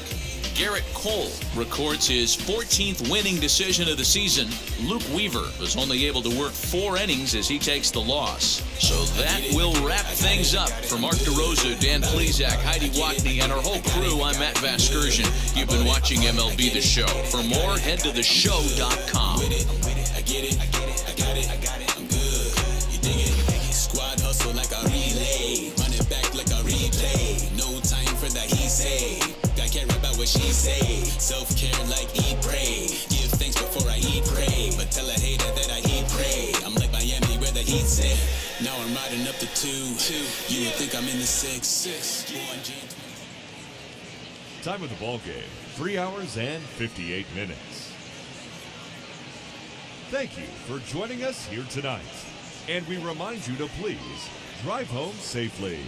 Garrett Cole records his 14th winning decision of the season. Luke Weaver was only able to work 4 innings as he takes the loss. So that will wrap things up. For Mark DeRosa, Dan Plesac, Heidi Watney, and our whole crew, I'm Matt Vasgersian. You've been watching MLB The Show. For more, head to theshow.com. I get it, I'm good. You dig it? Squad hustle like a relay. Run it back like a replay. No time for the he say. I care about what she say. Self-care like eat, pray. Give thanks before I eat, pray. But tell a hater that I eat, pray. I'm like Miami where the heat set. Now I'm riding up to 2. You would think I'm in the 6. Time of the ball game, 3 hours and 58 minutes. Thank you for joining us here tonight. And we remind you to please drive home safely.